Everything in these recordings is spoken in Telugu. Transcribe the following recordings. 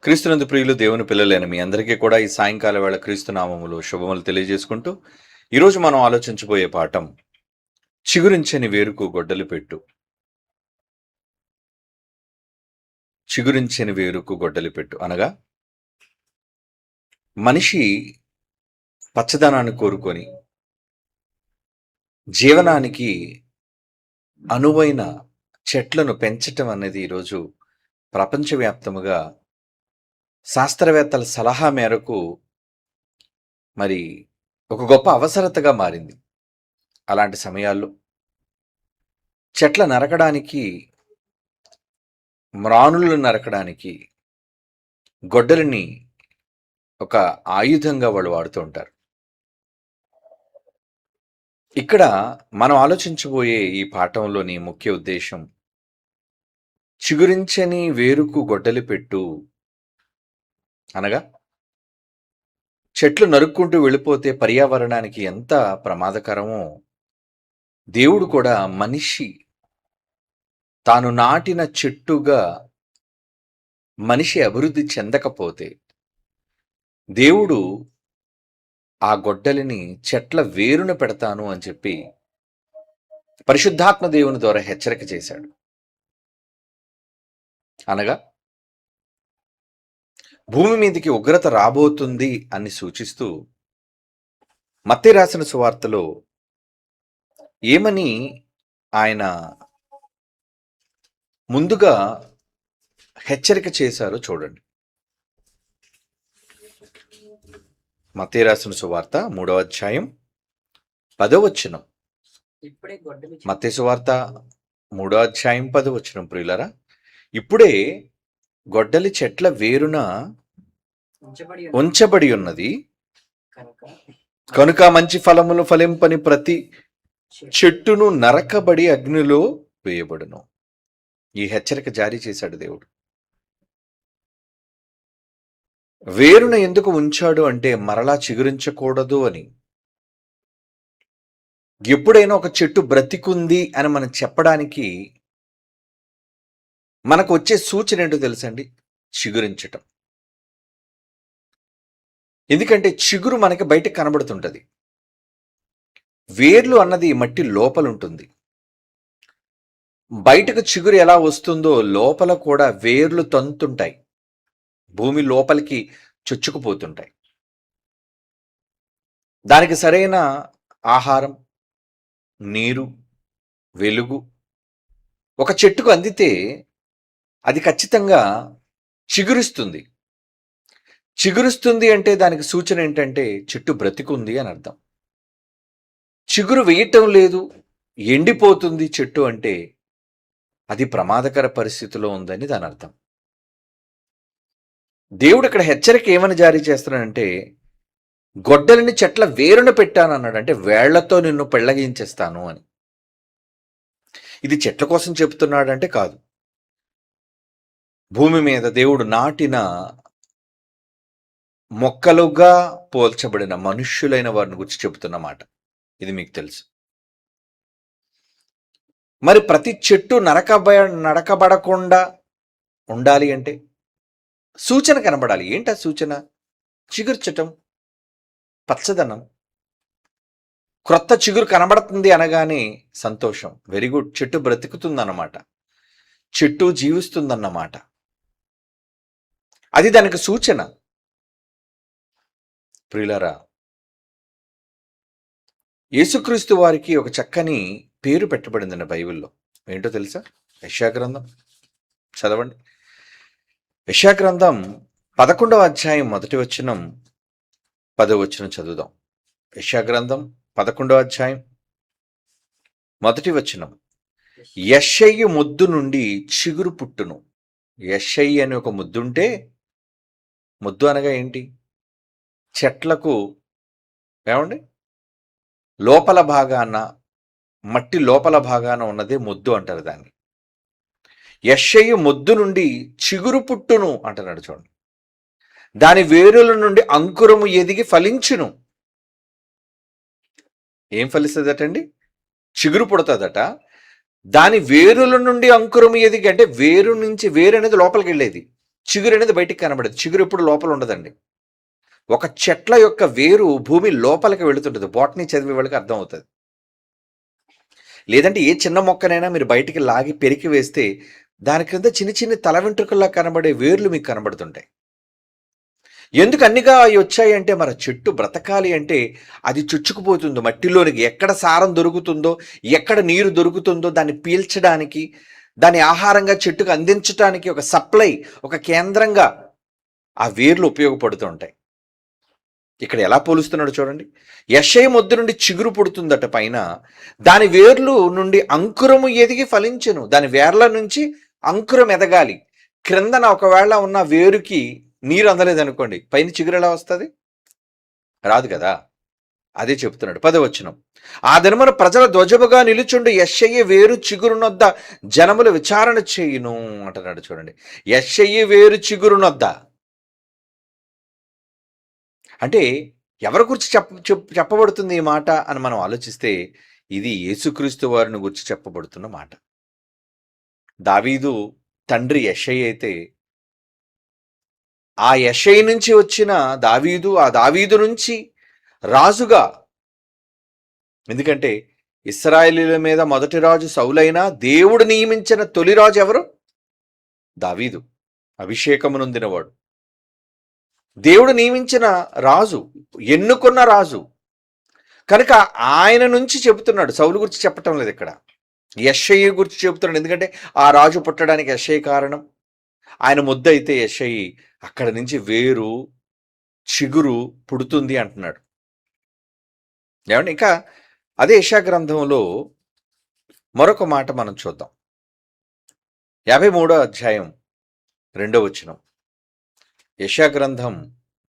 క్రీస్తునందు ప్రియులు దేవుని పిల్లలైన మీ అందరికీ కూడా ఈ సాయంకాల వేళ క్రీస్తు నామములు శుభములు తెలియజేసుకుంటూ ఈరోజు మనం ఆలోచించబోయే పాఠం చిగురించని వేరుకు గొడ్డలి పెట్టు. చిగురించని వేరుకు గొడ్డలి పెట్టు అనగా మనిషి పచ్చదనాన్ని కోరుకొని జీవనానికి అనువైన చెట్లను పెంచటం అనేది ఈరోజు ప్రపంచవ్యాప్తముగా శాస్త్రవేత్తల సలహా మేరకు మరి ఒక గొప్ప అవసరతగా మారింది. అలాంటి సమయాల్లో చెట్ల నరకడానికి, మ్రానులను నరకడానికి గొడ్డలిని ఒక ఆయుధంగా వాళ్ళు వాడుతూ ఉంటారు. ఇక్కడ మనం ఆలోచించబోయే ఈ పాఠంలోని ముఖ్య ఉద్దేశం చిగురించని వేరుకు గొడ్డలి పెట్టు అనగా చెట్లు నరుక్కుంటూ వెళ్ళిపోతే పర్యావరణానికి ఎంత ప్రమాదకరమో దేవుడు కూడా మనిషి తాను నాటిన చెట్టుగా మనిషి అభివృద్ధి చెందకపోతే దేవుడు ఆ గొడ్డలిని చెట్ల వేరున పెడతాను అని చెప్పి పరిశుద్ధాత్మ దేవుని ద్వారా హెచ్చరిక చేశాడు. అనగా భూమి మీదకి ఉగ్రత రాబోతుంది అని సూచిస్తూ మత్తయి రాసిన సువార్తలో ఏమని ఆయన ముందుగా హెచ్చరిక చేశారో చూడండి. మత్తయి రాసిన సువార్త 3వ అధ్యాయం 10వ వచనం. మత్తయి సువార్త 3వ అధ్యాయం 10వ వచనం. ప్రియులారా, ఇప్పుడే గొడ్డలి చెట్ల వేరున ఉంచబడి ఉన్నది కనుక మంచి ఫలములు ఫలింపని ప్రతి చెట్టును నరకబడి అగ్నిలో వేయబడును. ఈ హెచ్చరిక జారీ చేశాడు దేవుడు. వేరున ఎందుకు ఉంచాడు అంటే మరలా చిగురించకూడదు అని. ఎప్పుడైనా ఒక చెట్టు బ్రతికుంది అని మనం చెప్పడానికి మనకు వచ్చే సూచన ఏంటో తెలుసండి? చిగురించటం. ఎందుకంటే చిగురు మనకి బయటకు కనబడుతుంటది. వేర్లు అన్నది మట్టి లోపల ఉంటుంది. బయటకు చిగురు ఎలా వస్తుందో లోపల కూడా వేర్లు తంతుంటాయి, భూమి లోపలికి చొచ్చుకుపోతుంటాయి. దానికి సరైన ఆహారం, నీరు, వెలుగు ఒక చెట్టుకు అందితే అది ఖచ్చితంగా చిగురిస్తుంది. చిగురుస్తుంది అంటే దానికి సూచన ఏంటంటే చెట్టు బ్రతికుంది అని అర్థం. చిగురు వేయటం లేదు, ఎండిపోతుంది చెట్టు అంటే అది ప్రమాదకర పరిస్థితిలో ఉందని దాని అర్థం. దేవుడు ఇక్కడ హెచ్చరిక ఏమని జారీ చేస్తున్నాడంటే గొడ్డలిని చెట్ల వేరున పెట్టాను అన్నాడు. అంటే వేళ్లతో నిన్ను పెళ్లగించేస్తాను అని. ఇది చెట్ల కోసం చెప్తున్నాడంటే కాదు, భూమి మీద దేవుడు నాటిన మొక్కలుగా పోల్చబడిన మనుష్యులైన వారిని గురించి చెబుతున్న మాట. ఇది మీకు తెలుసు. మరి ప్రతి చెట్టు నరకబడకుండా ఉండాలి అంటే సూచన కనబడాలి. ఏంటి ఆ సూచన? చిగుర్చటం, పచ్చదనం. క్రొత్త చిగురు కనబడుతుంది అనగానే సంతోషం, వెరీ గుడ్, చెట్టు బ్రతుకుతుందన్నమాట, చెట్టు జీవిస్తుందన్నమాట. అది దానికి సూచన. ప్రియులారా, యేసుక్రీస్తు వారికి ఒక చక్కని పేరు పెట్టబడిందండి బైబిల్లో. ఏంటో తెలుసా? యెషయా గ్రంథం చదవండి. యెషయా గ్రంథం 11వ అధ్యాయం 1వ వచనం 10వ వచనం చదువుదాం. యెషయా గ్రంథం 11వ అధ్యాయం 1వ వచనం. యెషయి ముద్దు నుండి చిగురు పుట్టును. యెషయి అని ఒక ముద్దుంటే, ముద్దు అనగా ఏంటి? చెట్లకు ఏమండి లోపల భాగాన, మట్టి లోపల భాగాన ఉన్నదే ముద్దు అంటారు దాన్ని. యెషయి ముద్దు నుండి చిగురు పుట్టును అంటున్నాడు చూడండి. దాని వేరుల నుండి అంకురము ఎదిగి ఫలించును. ఏం ఫలిస్తుందటండి? చిగురు పుడుతుందట. దాని వేరుల నుండి అంకురము ఎదిగి, అంటే వేరు నుంచి, వేరు అనేది లోపలికి వెళ్ళేది, చిగురు అనేది బయటికి కనబడదు. చిగురు ఎప్పుడు లోపల ఉండదండి. ఒక చెట్ల యొక్క వేరు భూమి లోపలికి వెళుతుంటది. బోటనీ చదివే వాళ్ళకి అర్థమవుతది. లేదంటే ఏ చిన్న మొక్కనైనా మీరు బయటికి లాగి పెరికి వేస్తే దాని క్రింద చిన్ని చిన్ని తల వెంట్రుకల్లా కనబడే వేర్లు మీకు కనబడుతుంటాయి. ఎందుకు అన్నిగా అవి వచ్చాయంటే మరి చెట్టు బ్రతకాలి అంటే అది చుచ్చుకుపోతుందో మట్టిలోనికి, ఎక్కడ సారం దొరుకుతుందో, ఎక్కడ నీరు దొరుకుతుందో దాన్ని పీల్చడానికి, దాని ఆహారంగా చెట్టుకు అందించడానికి ఒక సప్లై, ఒక కేంద్రంగా ఆ వేర్లు ఉపయోగపడుతూ ఉంటాయి. ఇక్కడ ఎలా పోలుస్తున్నాడు చూడండి. యెషయ మొద్దు నుండి చిగురు పుడుతుందట పైన, దాని వేర్లు నుండి అంకురము ఎదిగి ఫలించెను. దాని వేర్ల నుంచి అంకురం ఎదగాలి. క్రిందన ఒకవేళ ఉన్న వేరుకి నీరు అందలేదనుకోండి, పైన చిగురు ఎలా వస్తుంది? రాదు కదా. అదే చెప్తున్నాడు 10వ వచనం. ఆ దినమున ప్రజల ధ్వజముగా నిలుచుండు యెషయ వేరు చిగురునొద్ద జనములు విచారణ చేయును అంటున్నాడు చూడండి. యెషయ వేరు చిగురునొద్ద అంటే ఎవరి గురించి చెప్పబడుతుంది ఈ మాట అని మనం ఆలోచిస్తే ఇది యేసుక్రీస్తు వారిని గురించి చెప్పబడుతున్న మాట. దావీదు తండ్రి యెషయ అయితే ఆ యెషయ నుంచి వచ్చిన దావీదు, ఆ దావీదు నుంచి రాజుగా, ఎందుకంటే ఇశ్రాయేలీయుల మీద మొదటి రాజు సౌలైనా దేవుడు నియమించిన తొలి రాజు ఎవరు? దావీదు, అభిషేకము నొందినవాడు, దేవుడు నియమించిన రాజు, ఎన్నుకున్న రాజు కనుక ఆయన నుంచి చెబుతున్నాడు. సౌలు గురించి చెప్పటం లేదు ఇక్కడ, యెషయ గురించి చెబుతున్నాడు. ఎందుకంటే ఆ రాజు పుట్టడానికి యెషయ కారణం. ఆయన ముద్ద అయితే యెషయి అక్కడ నుంచి వేరు చిగురు పుడుతుంది అంటున్నాడు. ఏమండి, ఇంకా అదే యెషయా గ్రంథంలో మరొక మాట మనం చూద్దాం. 53వ అధ్యాయం 2వ వచనం. యెషయా గ్రంథం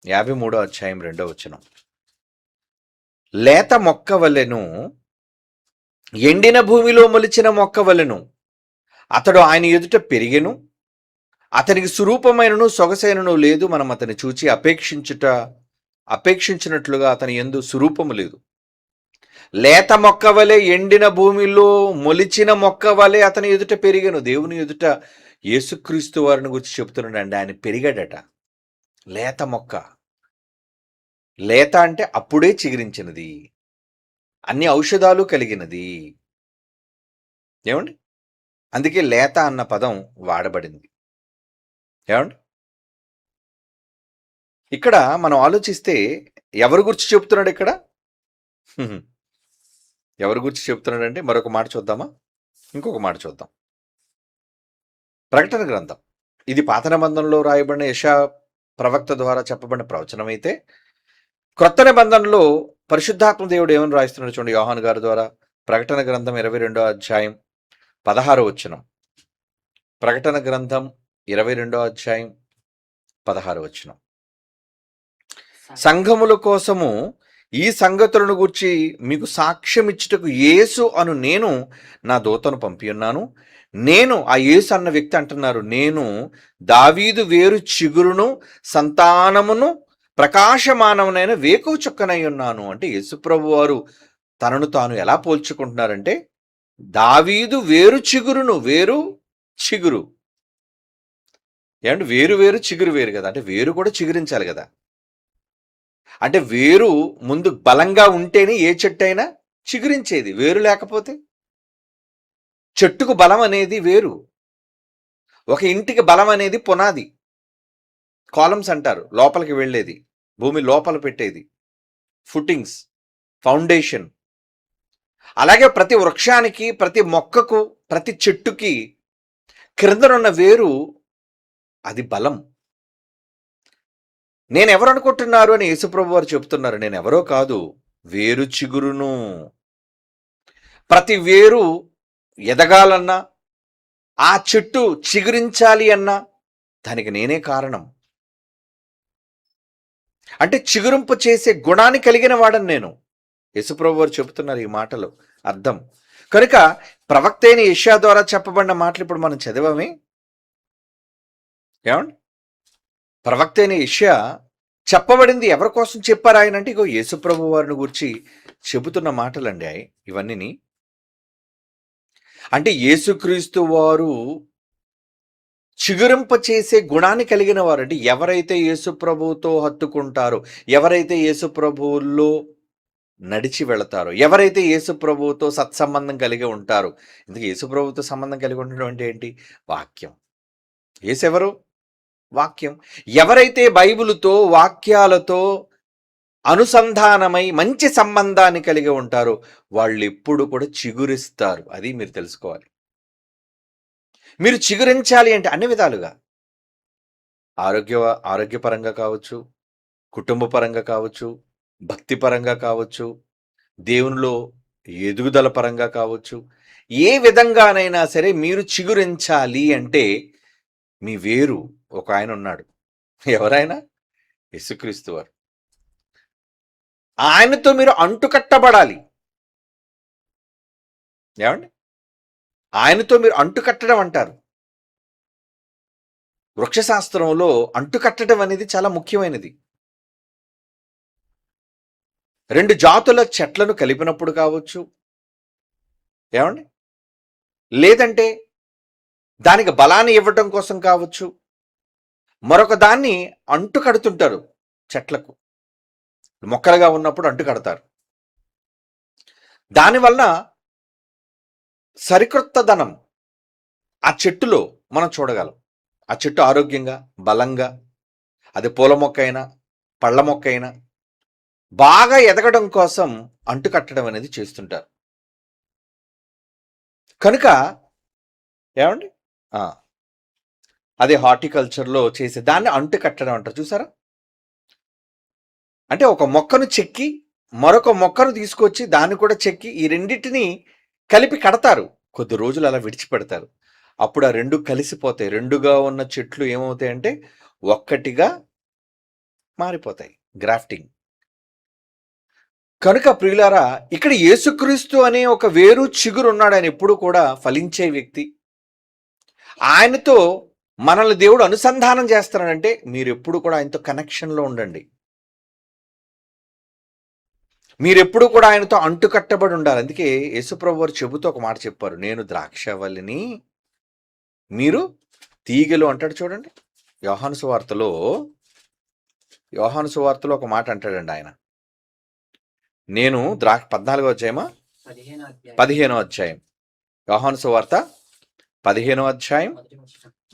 53వ అధ్యాయం 2వ వచనం. లేత మొక్క వలెను, ఎండిన భూమిలో మొలిచిన మొక్క వలెను అతడు ఆయన ఎదుట పెరిగెను, అతనికి సురూపమైనను సొగసైనను లేదు. మనం అతన్ని చూచి అపేక్షించినట్లుగా అతని యందు సురూపము లేదు. లేత మొక్క వలె, ఎండిన భూమిలో మొలిచిన మొక్క వలె అతని ఎదుట పెరిగెను. దేవుని ఎదుట యేసుక్రీస్తు వారిని గురించి చెప్తున్నాడండి. ఆయన పెరిగాడట. లేత మొక్క, లేత అంటే అప్పుడే చిగురించినది, అన్ని ఔషధాలు కలిగినది. ఏమండి, అందుకే లేత అన్న పదం వాడబడింది. ఏమండి, ఇక్కడ మనం ఆలోచిస్తే ఎవరి గురించి చెప్తున్నాడు ఇక్కడ? ఎవరి గురించి చెప్తున్నాడంటే మరొక మాట చూద్దామా? ఇంకొక మాట చూద్దాం. ప్రకటన గ్రంథం, ఇది పాత నిబంధనలో రాయబడిన యెషయా ప్రవక్త ద్వారా చెప్పబడిన ప్రవచనం అయితే, క్రొత్త నిబంధనలో పరిశుద్ధాత్మ దేవుడు ఏమని రాయిస్తున్నాడు చూడండి. యోహాను గారి ద్వారా ప్రకటన గ్రంథం 22వ అధ్యాయం 16వ వచనం. ప్రకటన గ్రంథం 22వ అధ్యాయం 16వ వచనం. సంఘముల కోసము ఈ సంగతులను గూర్చి మీకు సాక్ష్యం ఇచ్చుటకు యేసు అను నేను నా దూతను పంపి ఉన్నాను. నేను, ఆ యేసు అన్న వ్యక్తి అంటున్నారు, నేను దావీదు వేరు చిగురును సంతానమును ప్రకాశమానమునైన వేకువ చుక్కనై ఉన్నాను. అంటే యేసుప్రభు వారు తనను తాను ఎలా పోల్చుకుంటున్నారంటే, దావీదు వేరు చిగురును, వేరు చిగురు. ఏమంటే వేరు వేరు చిగురు వేరు కదా. అంటే వేరు కూడా చిగురించాలి కదా. అంటే వేరు ముందు బలంగా ఉంటేనే ఏ చెట్టు అయినా చిగురించేది. వేరు లేకపోతే, చెట్టుకు బలం అనేది వేరు, ఒక ఇంటికి బలం అనేది పునాది, కాలమ్స్ అంటారు, లోపలికి వెళ్ళేది, భూమి లోపల పెట్టేది, ఫుటింగ్స్, ఫౌండేషన్. అలాగే ప్రతి వృక్షానికి, ప్రతి మొక్కకు, ప్రతి చెట్టుకి క్రిందనున్న వేరు అది బలం. నేనెవరు అనుకుంటున్నారు అని యేసుప్రభు వారు చెప్తున్నారు. నేనెవరో కాదు, వేరు చిగురును. ప్రతి వేరు ఎదగాలన్నా, ఆ చెట్టు చిగురించాలి అన్నా దానికి నేనే కారణం. అంటే చిగురింపు చేసే గుణాన్ని కలిగిన వాడని నేను. యేసుప్రభు వారు చెబుతున్నారు ఈ మాటలు అర్థం. కనుక ప్రవక్త అయిన యెషయా ద్వారా చెప్పబడిన మాటలు ఇప్పుడు మనం చదివామే. ఏమండి, ప్రవక్త అయిన యెషయా చెప్పబడింది ఎవరి కోసం చెప్పారు ఆయన అంటే, ఇగో యేసుప్రభు వారిని గురించి చెబుతున్న మాటలండి ఇవన్నీ. అంటే యేసుక్రీస్తు వారు చిగురింప చేసే గుణాన్ని కలిగిన వారు. అంటే ఎవరైతే యేసు ప్రభువుతో హత్తుకుంటారో, ఎవరైతే యేసు ప్రభువుల్లో నడిచి వెళతారో, ఎవరైతే యేసు ప్రభువుతో సత్సంబంధం కలిగి ఉంటారో. ఇందుకు యేసు ప్రభువుతో సంబంధం కలిగి ఉండడం అంటే ఏంటి? వాక్యం. యేసెవరు? వాక్యం. ఎవరైతే బైబిలుతో, వాక్యాలతో అనుసంధానమై మంచి సంబంధాన్ని కలిగి ఉంటారో వాళ్ళెప్పుడు కూడా చిగురిస్తారు. అది మీరు తెలుసుకోవాలి. మీరు చిగురించాలి అంటే అన్ని విధాలుగా ఆరోగ్యపరంగా కావచ్చు, కుటుంబ పరంగా కావచ్చు, భక్తి పరంగా కావచ్చు, దేవునిలో ఎదుగుదల పరంగా కావచ్చు, ఏ విధంగానైనా సరే మీరు చిగురించాలి అంటే మీ వేరు ఒక ఆయన ఉన్నాడు. ఎవరైనా? యేసుక్రీస్తు వారు. ఆయనతో మీరు అంటుకట్టబడాలి. ఏమండి? ఆయనతో మీరు అంటుకట్టడం అంటారు. వృక్షశాస్త్రంలో అంటుకట్టడం అనేది చాలా ముఖ్యమైనది. 2 జాతుల చెట్లను కలిపినప్పుడు కావచ్చు, ఏమండి? లేదంటే దానికి బలాన్ని ఇవ్వటం కోసం కావచ్చు, మరొక దాన్ని అంటుకడుతుంటారు చెట్లకు. మొక్కలుగా ఉన్నప్పుడు అంటుకడతారు. దానివల్ల సరికొత్తదనం ఆ చెట్టులో మనం చూడగలం. ఆ చెట్టు ఆరోగ్యంగా, బలంగా, అది పూల మొక్క అయినా, పళ్ళ మొక్క అయినా బాగా ఎదగడం కోసం అంటుకట్టడం అనేది చేస్తుంటారు. కనుక ఏమండి? అదే హార్టికల్చర్లో చేసే దాన్ని అంటుకట్టడం అంటారు. చూసారా? అంటే ఒక మొక్కను చెక్కి మరొక మొక్కను తీసుకొచ్చి దాన్ని కూడా చెక్కి ఈ రెండింటిని కలిపి కడతారు. కొద్ది రోజులు అలా విడిచిపెడతారు. అప్పుడు ఆ 2 కలిసిపోతాయి. 2గా ఉన్న చెట్లు ఏమవుతాయంటే ఒక్కటిగా మారిపోతాయి. గ్రాఫ్టింగ్. కనుక ప్రియులారా, ఇక్కడ యేసుక్రీస్తు అనే ఒక వేరు చిగురు ఉన్నాడు. ఆయన ఎప్పుడు కూడా ఫలించే వ్యక్తి. ఆయనతో మనల్ని దేవుడు అనుసంధానం చేస్తున్నాడంటే మీరు ఎప్పుడు కూడా ఆయనతో కనెక్షన్లో ఉండండి. మీరెప్పుడు కూడా ఆయనతో అంటుకట్టబడి ఉండాలి. అందుకే యేసుప్రభు వారు చెబుతూ ఒక మాట చెప్పారు. నేను ద్రాక్షవల్లిని, మీరు తీగలు అంటాడు చూడండి. యోహాను సువార్తలో ఒక మాట అంటాడండి ఆయన. నేను 14వ అధ్యాయమా 15వ అధ్యాయం యోహాను సువార్త 15వ అధ్యాయం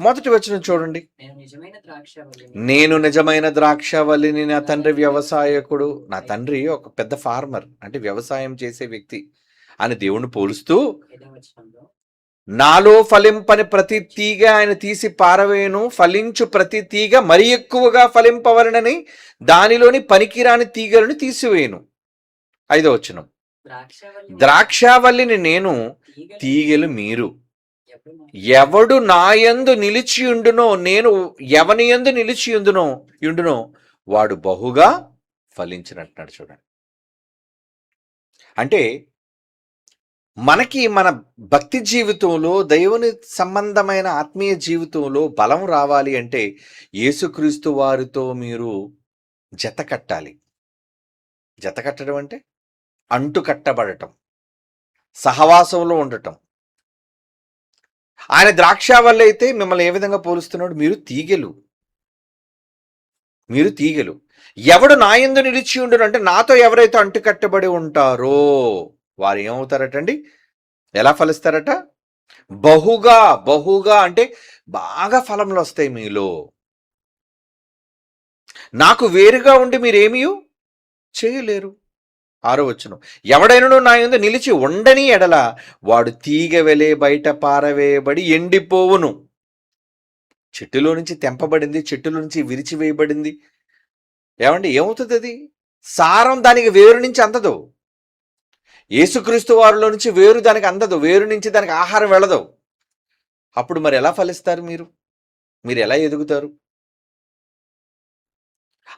మొదటి వచనం చూడండి. నేను నిజమైన ద్రాక్షవల్లిని, నా తండ్రి వ్యవసాయకుడు. నా తండ్రి ఒక పెద్ద ఫార్మర్, అంటే వ్యవసాయం చేసే వ్యక్తి అని దేవుణ్ణి పోలుస్తూ, నాలో ఫలింపని ప్రతి తీగ ఆయన తీసి పారవేయును, ఫలించు ప్రతి తీగ మరి ఎక్కువగా ఫలింపవలనని దానిలోని పనికిరాని తీగలను తీసివేయును. 5వ వచనం, ద్రాక్షావల్లిని నేను, తీగలు మీరు. ఎవడు నాయందు నిలిచియుండునో, నేను ఎవని యందు నిలిచియుండునో వాడు బహుగా ఫలించినట్టున్నాడు. చూడండి, అంటే మనకి మన భక్తి జీవితంలో, దేవుని సంబంధమైన ఆత్మీయ జీవితంలో బలం రావాలి అంటే యేసుక్రీస్తు వారితో మీరు జత కట్టాలి. జత కట్టడం అంటే అంటు కట్టబడటం, సహవాసంలో ఉండటం. ఆయన ద్రాక్షావల్లి అయితే మిమ్మల్ని ఏ విధంగా పోలుస్తున్నాడు? మీరు తీగలు. ఎవడు నా యందు నిలిచి ఉండును అంటే, నాతో ఎవరైతే అంటుకట్టబడి ఉంటారో వారు ఏమవుతారటండి? ఎలా ఫలిస్తారట? బహుగా అంటే బాగా ఫలములు వస్తాయి మీలో. నాకు వేరుగా ఉండి మీరేమీ చేయలేరు. 6వ వచనం, ఎవడైనను నా యందు నిలిచి ఉండని ఎడల వాడు తీగ వెలే బయట పారవేయబడి ఎండిపోవును. చెట్టులో నుంచి తెంపబడింది, చెట్టులో నుంచి విరిచివేయబడింది. ఏమవుతుంది? అది సారం దానికి వేరు నుంచి అందదు. యేసుక్రీస్తు వారిలో నుంచి వేరు దానికి అందదు, వేరు నుంచి దానికి ఆహారం వెళ్ళదు. అప్పుడు మరి ఎలా ఫలిస్తారు? మీరు ఎలా ఎదుగుతారు?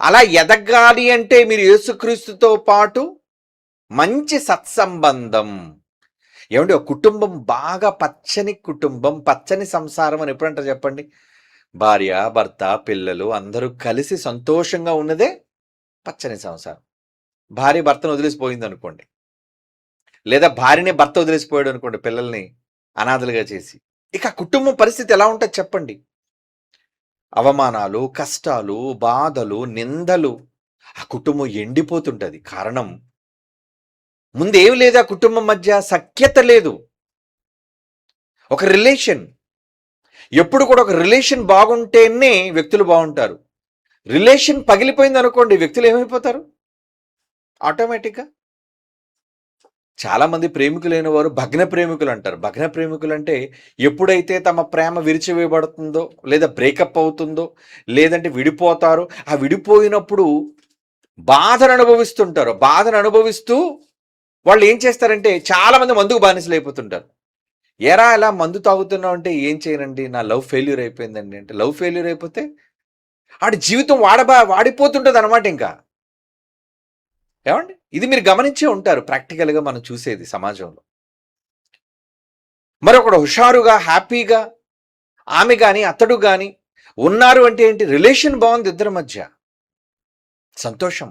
అలా ఎదగాలి అంటే మీరు యేసుక్రీస్తుతో పాటు మంచి సత్సంబంధం. ఒక కుటుంబం బాగా పచ్చని కుటుంబం, పచ్చని సంసారం అని ఎప్పుడంటారు చెప్పండి? భార్య, భర్త, పిల్లలు అందరూ కలిసి సంతోషంగా ఉన్నదే పచ్చని సంసారం. భార్య భర్తను వదిలేసిపోయింది అనుకోండి, లేదా భార్యని భర్త వదిలేసిపోయాడు అనుకోండి, పిల్లల్ని అనాథలుగా చేసి, ఇక కుటుంబం పరిస్థితి ఎలా ఉంటుంది చెప్పండి? అవమానాలు, కష్టాలు, బాధలు, నిందలు, ఆ కుటుంబం ఎండిపోతుంటది. కారణం ముందేమి లేదు, ఆ కుటుంబం మధ్య సఖ్యత లేదు. ఒక రిలేషన్, ఎప్పుడు కూడా ఒక రిలేషన్ బాగుంటేనే వ్యక్తులు బాగుంటారు. రిలేషన్ పగిలిపోయింది అనుకోండి, వ్యక్తులు ఏమైపోతారు ఆటోమేటిక్గా. చాలా మంది ప్రేమికులైన వారు భగ్న ప్రేమికులు అంటారు. భగ్న ప్రేమికులు అంటే ఎప్పుడైతే తమ ప్రేమ విరిచివేయబడుతుందో, లేదా బ్రేకప్ అవుతుందో, లేదంటే విడిపోతారో, ఆ విడిపోయినప్పుడు బాధను అనుభవిస్తుంటారు. బాధను అనుభవిస్తూ వాళ్ళు ఏం చేస్తారంటే, చాలా మంది మందుకు బానిసలు అయిపోతుంటారు. ఎరా ఇలా మందు తాగుతున్నావు అంటే, ఏం చేయనండి నా లవ్ ఫెయిల్యూర్ అయిపోయిందండి అంటే, లవ్ ఫెయిల్యూర్ అయిపోతే ఆడి జీవితం వాడిపోతుంటది అనమాట ఇంకా. ఏమండి, ఇది మీరు గమనించే ఉంటారు ప్రాక్టికల్గా మనం చూసేది సమాజంలో. మరొకడు హుషారుగా హ్యాపీగా ఆమె కానీ అతడు కానీ ఉన్నారు అంటే ఏంటి, రిలేషన్ బాగుంది ఇద్దరి మధ్య, సంతోషం.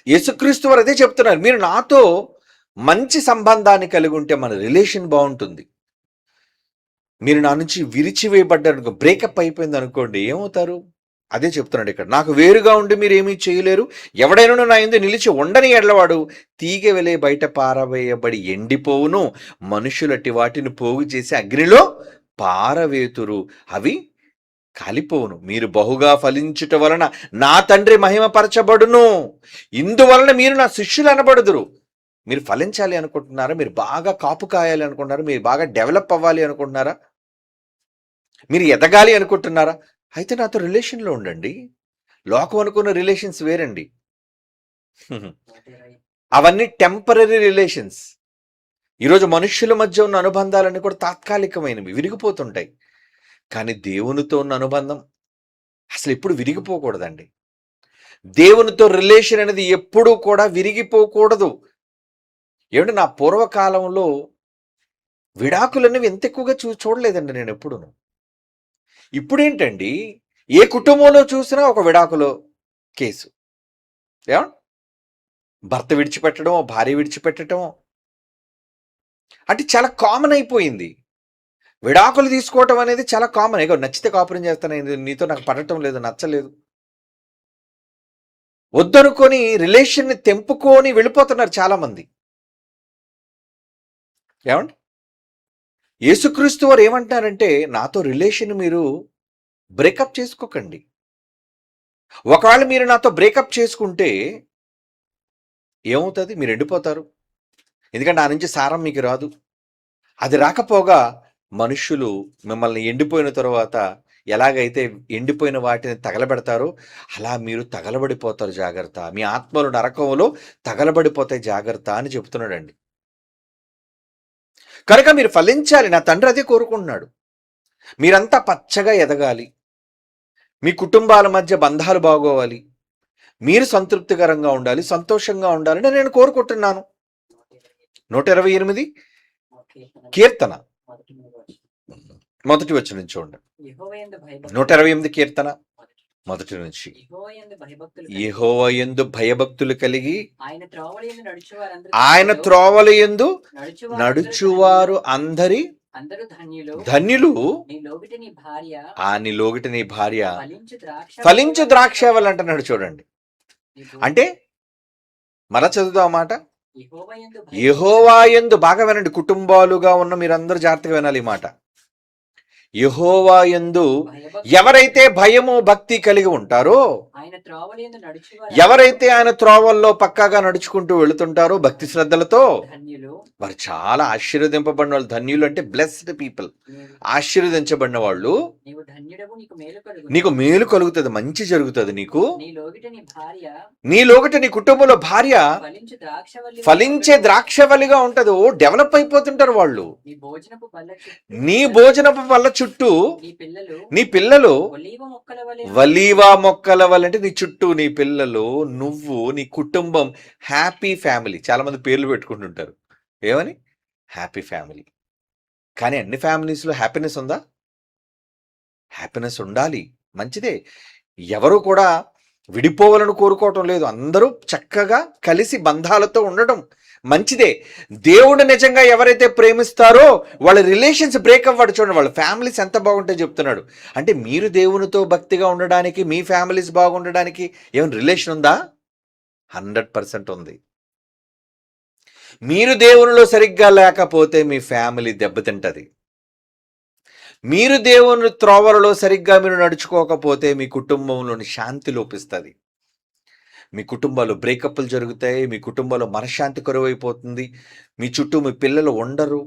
యేసుక్రీస్తు వారు అదే చెప్తున్నారు, మీరు నాతో మంచి సంబంధాన్ని కలిగి ఉంటే మన రిలేషన్ బాగుంటుంది. మీరు నా నుంచి విరిచివేయబడ్డారు, బ్రేకప్ అయిపోయింది అనుకోండి, ఏమవుతారు? అదే చెప్తున్నాడు ఇక్కడ, నాకు వేరుగా ఉండి మీరు ఏమీ చేయలేరు, ఎవడైనా నా యందు నిలిచి ఉండని ఎడ్లవాడు తీగ వెలే బయట పారవేయబడి ఎండిపోవును, మనుషులటి వాటిని పోగు చేసి అగ్నిలో పారవేతురు, అవి కాలిపోవును. మీరు బహుగా ఫలించుట వలన నా తండ్రి మహిమపరచబడును, ఇందువలన మీరు నా శిష్యులు అనబడుదురు. మీరు ఫలించాలి అనుకుంటున్నారా? మీరు బాగా కాపు కాయాలి అనుకుంటున్నారా? మీరు బాగా డెవలప్ అవ్వాలి అనుకుంటున్నారా? మీరు ఎదగాలి అనుకుంటున్నారా? అయితే నాతో రిలేషన్లో ఉండండి. లోకం అనుకున్న రిలేషన్స్ వేరండి. అవన్నీ టెంపరరీ రిలేషన్స్. ఈరోజు మనుష్యుల మధ్య ఉన్న అనుబంధాలన్నీ కూడా తాత్కాలికమైనవి, విరిగిపోతుంటాయి. కానీ దేవునితో ఉన్న అనుబంధం అసలు ఎప్పుడు విరిగిపోకూడదండి. దేవునితో రిలేషన్ అనేది ఎప్పుడూ కూడా విరిగిపోకూడదు. ఏమంటే నా పూర్వకాలంలో విడాకులు అనేవి ఎంత ఎక్కువగా చూడలేదండి నేను ఎప్పుడును. ఇప్పుడేంటండి, ఏ కుటుంబంలో చూసినా ఒక విడాకులో కేసు. ఏమండి, భర్త విడిచిపెట్టడం, భార్య విడిచిపెట్టడం అంటే చాలా కామన్ అయిపోయింది. విడాకులు తీసుకోవటం అనేది చాలా కామన్. ఇగో నచ్చితే కాపురం చేస్తాను, నీతో నాకు పడటం లేదు, నచ్చలేదు, వద్దనుకొని రిలేషన్ని తెంపుకొని వెళ్ళిపోతున్నారు చాలా మంది. ఏమండి, యేసుక్రీస్తు వారు ఏమంటారంటే, నాతో రిలేషన్ మీరు బ్రేకప్ చేసుకోకండి. ఒకవేళ మీరు నాతో బ్రేకప్ చేసుకుంటే ఏమవుతుంది? మీరు ఎండిపోతారు. ఎందుకంటే ఆ నుంచి సారం మీకు రాదు. అది రాకపోగా మనుష్యులు మిమ్మల్ని ఎండిపోయిన తర్వాత ఎలాగైతే ఎండిపోయిన వాటిని తగలబెడతారో అలా మీరు తగలబడిపోతారు, జాగ్రత్త. మీ ఆత్మలు నరకంలో తగలబడిపోతాయి, జాగ్రత్త అని చెప్తున్నాడండి. కనుక మీరు ఫలించాలి, నా తండ్రి అదే కోరుకుంటున్నాడు. మీరంతా పచ్చగా ఎదగాలి, మీ కుటుంబాల మధ్య బంధాలు బాగోవాలి, మీరు సంతృప్తికరంగా ఉండాలి, సంతోషంగా ఉండాలని నేను కోరుకుంటున్నాను. 128 కీర్తన మొదటి వచనం నుంచి చూడండి. 128 కీర్తన మొదటి నుంచి. యెహోవా యందు భయభక్తులు కలిగి ఆయన త్రోవల యందు నడుచువారు అందరి ధన్యులు. నీ లోగిట నీ భార్య ఫలించు ద్రాక్షవల్లి అంటున్నాడు చూడండి. అంటే మరలా చదువుదాం మాట. యెహోవా యందు, బాగా వినండి, కుటుంబాలుగా ఉన్న మీరందరూ జాగ్రత్తగా వినాలి ఈ మాట. యెహోవా యందు ఎవరైతే భయము భక్తి కలిగి ఉంటారో, ఎవరైతే ఆయన త్రోవల్లో పక్కాగా నడుచుకుంటూ వెళుతుంటారో భక్తి శ్రద్ధలతో, వారు చాలా ఆశీర్వదింపబడిన వాళ్ళు. ధన్యులు అంటే బ్లెస్డ్ పీపుల్, ఆశీర్వదించబడిన వాళ్ళు. నీకు మేలు కలుగుతుంది, మంచి జరుగుతుంది నీకు. నీ లోగట నీ కుటుంబంలో భార్య ఫలించే ద్రాక్షవల్లిగా ఉంటది. ఓ డెవలప్ అయిపోతుంటారు వాళ్ళు. నీ భోజనపు బల్ల చుట్టూ నీ పిల్లలు వలీవా మొక్కల వల్ల, అంటే నీ చుట్టూ నీ పిల్లలు, నువ్వు, నీ కుటుంబం హ్యాపీ ఫ్యామిలీ. చాలా మంది పేర్లు పెట్టుకుంటుంటారు, ఏమని? Happy family. కానీ అన్ని ఫ్యామిలీస్లో హ్యాపీనెస్ ఉందా? హ్యాపీనెస్ ఉండాలి, మంచిదే. ఎవరు కూడా విడిపోవాలని కోరుకోవటం లేదు. అందరూ చక్కగా కలిసి బంధాలతో ఉండటం మంచిదే. దేవుడు నిజంగా ఎవరైతే ప్రేమిస్తారో వాళ్ళ రిలేషన్స్ బ్రేక్ అవ్వడు. చూడండి, వాళ్ళ ఫ్యామిలీస్ ఎంత బాగుంటాయో చెప్తున్నాడు. అంటే మీరు దేవునితో భక్తిగా ఉండడానికి, మీ ఫ్యామిలీస్ బాగుండడానికి ఏమైనా రిలేషన్ ఉందా? 100% ఉంది. మీరు దేవునిలో సరిగ్గా లేకపోతే మీ ఫ్యామిలీ దెబ్బతింటది. మీరు దేవుని త్రోవలలో సరిగ్గా మీరు నడుచుకోకపోతే మీ కుటుంబంలోని శాంతి లోపిస్తుంది. మీ కుటుంబాలు బ్రేకప్లు జరుగుతాయి. మీ కుటుంబంలో మనశ్శాంతి కరువైపోతుంది. మీ చుట్టూ మీ పిల్లలు ఉండరు.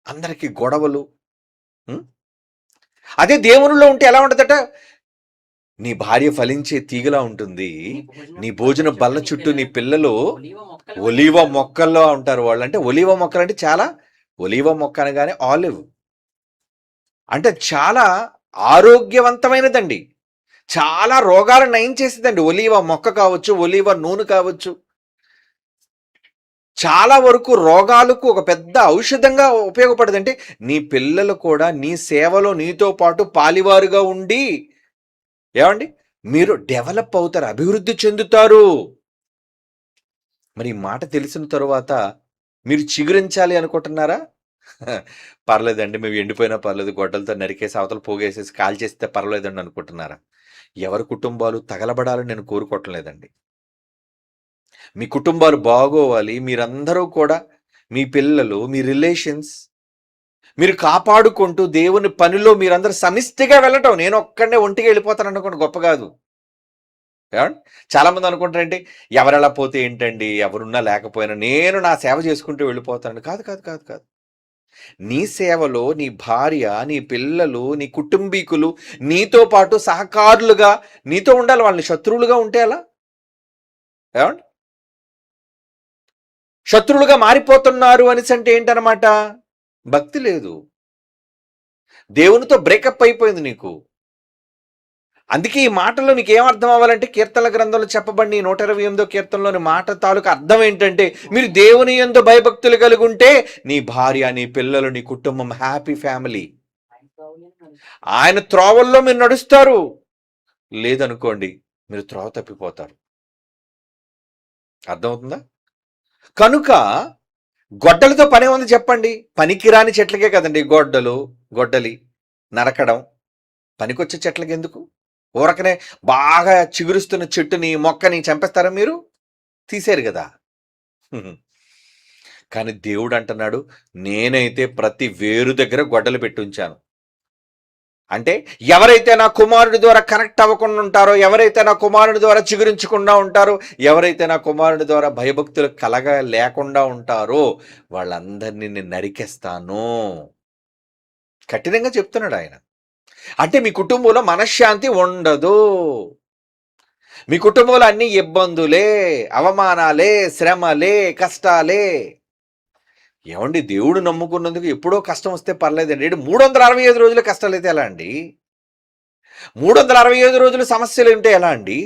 అందరికీ గొడవలు. అదే దేవునిలో ఉంటే ఎలా ఉంటుందట? నీ భార్య ఫలించే తీగలా ఉంటుంది. నీ భోజన బల్ల చుట్టూ నీ పిల్లలు ఒలీవ మొక్కల్లో ఉంటారు. వాళ్ళు అంటే ఒలీవ మొక్కలు అంటే చాలా, ఒలీవ మొక్క అనగానే ఆలివ్ అంటే చాలా ఆరోగ్యవంతమైనదండి. చాలా రోగాలు నయం చేసేదండి. ఒలీవ మొక్క కావచ్చు, ఒలీవ నూనె కావచ్చు, చాలా వరకు రోగాలకు ఒక పెద్ద ఔషధంగా ఉపయోగపడదు. అంటే నీ పిల్లలు కూడా నీ సేవలో నీతో పాటు పాలివారుగా ఉండి ఏమండి మీరు డెవలప్ అవుతారు, అభివృద్ధి చెందుతారు. మరి ఈ మాట తెలిసిన తరువాత మీరు చిగురించాలి అనుకుంటున్నారా? పర్లేదండి, మేము ఎండిపోయినా పర్లేదు, గొడ్డలతో నరికేసి అవతల పోగేసేసి కాల్చేస్తే పర్లేదండి అనుకుంటున్నారా? ఎవరి కుటుంబాలు తగలబడాలని నేను కోరుకోవటం లేదండి. మీ కుటుంబాలు బాగోవాలి. మీరందరూ కూడా, మీ పిల్లలు, మీ రిలేషన్స్ మీరు కాపాడుకుంటూ దేవుని పనిలో మీరందరూ సమిష్టిగా వెళ్ళటం. నేను ఒక్కడే ఒంటిగా వెళ్ళిపోతాను అనుకోండి, గొప్ప కాదు. చాలా మంది అనుకుంటారంటే ఎవరెలా పోతే ఏంటండి, ఎవరున్నా లేకపోయినా నేను నా సేవ చేసుకుంటూ వెళ్ళిపోతాను. కాదు కాదు కాదు కాదు నీ సేవలో నీ భార్య, నీ పిల్లలు, నీ కుటుంబీకులు నీతో పాటు సహకారులుగా నీతో ఉండాలి. వాళ్ళని శత్రువులుగా ఉంటే అలా ఏమండి, శత్రువులుగా మారిపోతున్నారు అనేసి అంటే ఏంటనమాట? భక్తి లేదు, దేవునితో బ్రేకప్ అయిపోయింది నీకు. అందుకే ఈ మాటలో నీకు ఏమర్థం అవ్వాలంటే, కీర్తనల గ్రంథంలో చెప్పబడి 128వ కీర్తనలోని మాట తాలూకు అర్థం ఏంటంటే, మీరు దేవుని యందు భయభక్తులు కలిగి ఉంటే నీ భార్య, నీ పిల్లలు, నీ కుటుంబం హ్యాపీ ఫ్యామిలీ. ఆయన త్రోవల్లో మీరు నడుస్తారు. లేదనుకోండి మీరు త్రోవ తప్పిపోతారు. అర్థమవుతుందా? కనుక గొడ్డలతో పని ఉంది చెప్పండి. పనికిరాని చెట్లకే కదండి గొడ్డలి నరకడం. పనికొచ్చే చెట్లకి ఎందుకు? ఊరకనే బాగా చిగురుస్తున్న చెట్టుని, మొక్కని చంపేస్తారా మీరు? తీసేరు కదా. కానీ దేవుడు అంటున్నాడు, నేనైతే ప్రతి వేరు దగ్గర గొడ్డలు పెట్టి ఉంచాను. అంటే ఎవరైతే నా కుమారుడి ద్వారా కనెక్ట్ అవ్వకుండా ఉంటారో, ఎవరైతే నా కుమారుడి ద్వారా చిగురించకుండా ఉంటారో, ఎవరైతే నా కుమారుడి ద్వారా భయభక్తులు లేకుండా ఉంటారో వాళ్ళందరినీ నేను నరికేస్తాను. కఠినంగా చెప్తున్నాడు ఆయన. అంటే మీ కుటుంబంలో మనశ్శాంతి ఉండదు. మీ కుటుంబంలో అన్ని ఇబ్బందులే, అవమానాలే, శ్రమలే, కష్టాలే. ఏమండి, దేవుడు నమ్ముకున్నందుకు ఎప్పుడో కష్టం వస్తే పర్లేదండి. 365 రోజులు కష్టాలు అయితే ఎలా అండి? 365 రోజులు సమస్యలు ఉంటే ఎలా అండి?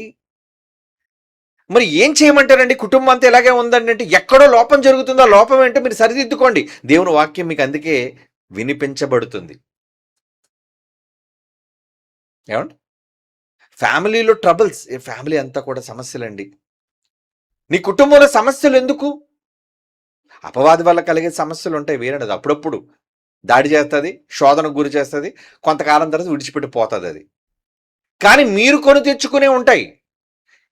మరి ఏం చేయమంటారండి? కుటుంబం అంతా ఇలాగే ఉందండి అంటే ఎక్కడో లోపం జరుగుతుందో, లోపం ఏంటో మీరు సరిదిద్దుకోండి. దేవుని వాక్యం మీకు అందుకే వినిపించబడుతుంది. ఏమండి, ఫ్యామిలీలో ట్రబుల్స్, ఫ్యామిలీ అంతా కూడా సమస్యలండి. నీ కుటుంబంలో సమస్యలు ఎందుకు? అపవాది వల్ల కలిగే సమస్యలు ఉంటాయి, వేరేది. అప్పుడప్పుడు దాడి చేస్తుంది, శోధనకు గురి చేస్తుంది, కొంతకాలం తర్వాత విడిచిపెట్టి పోతుంది అది. కానీ మీరు కొని తెచ్చుకునే ఉంటాయి.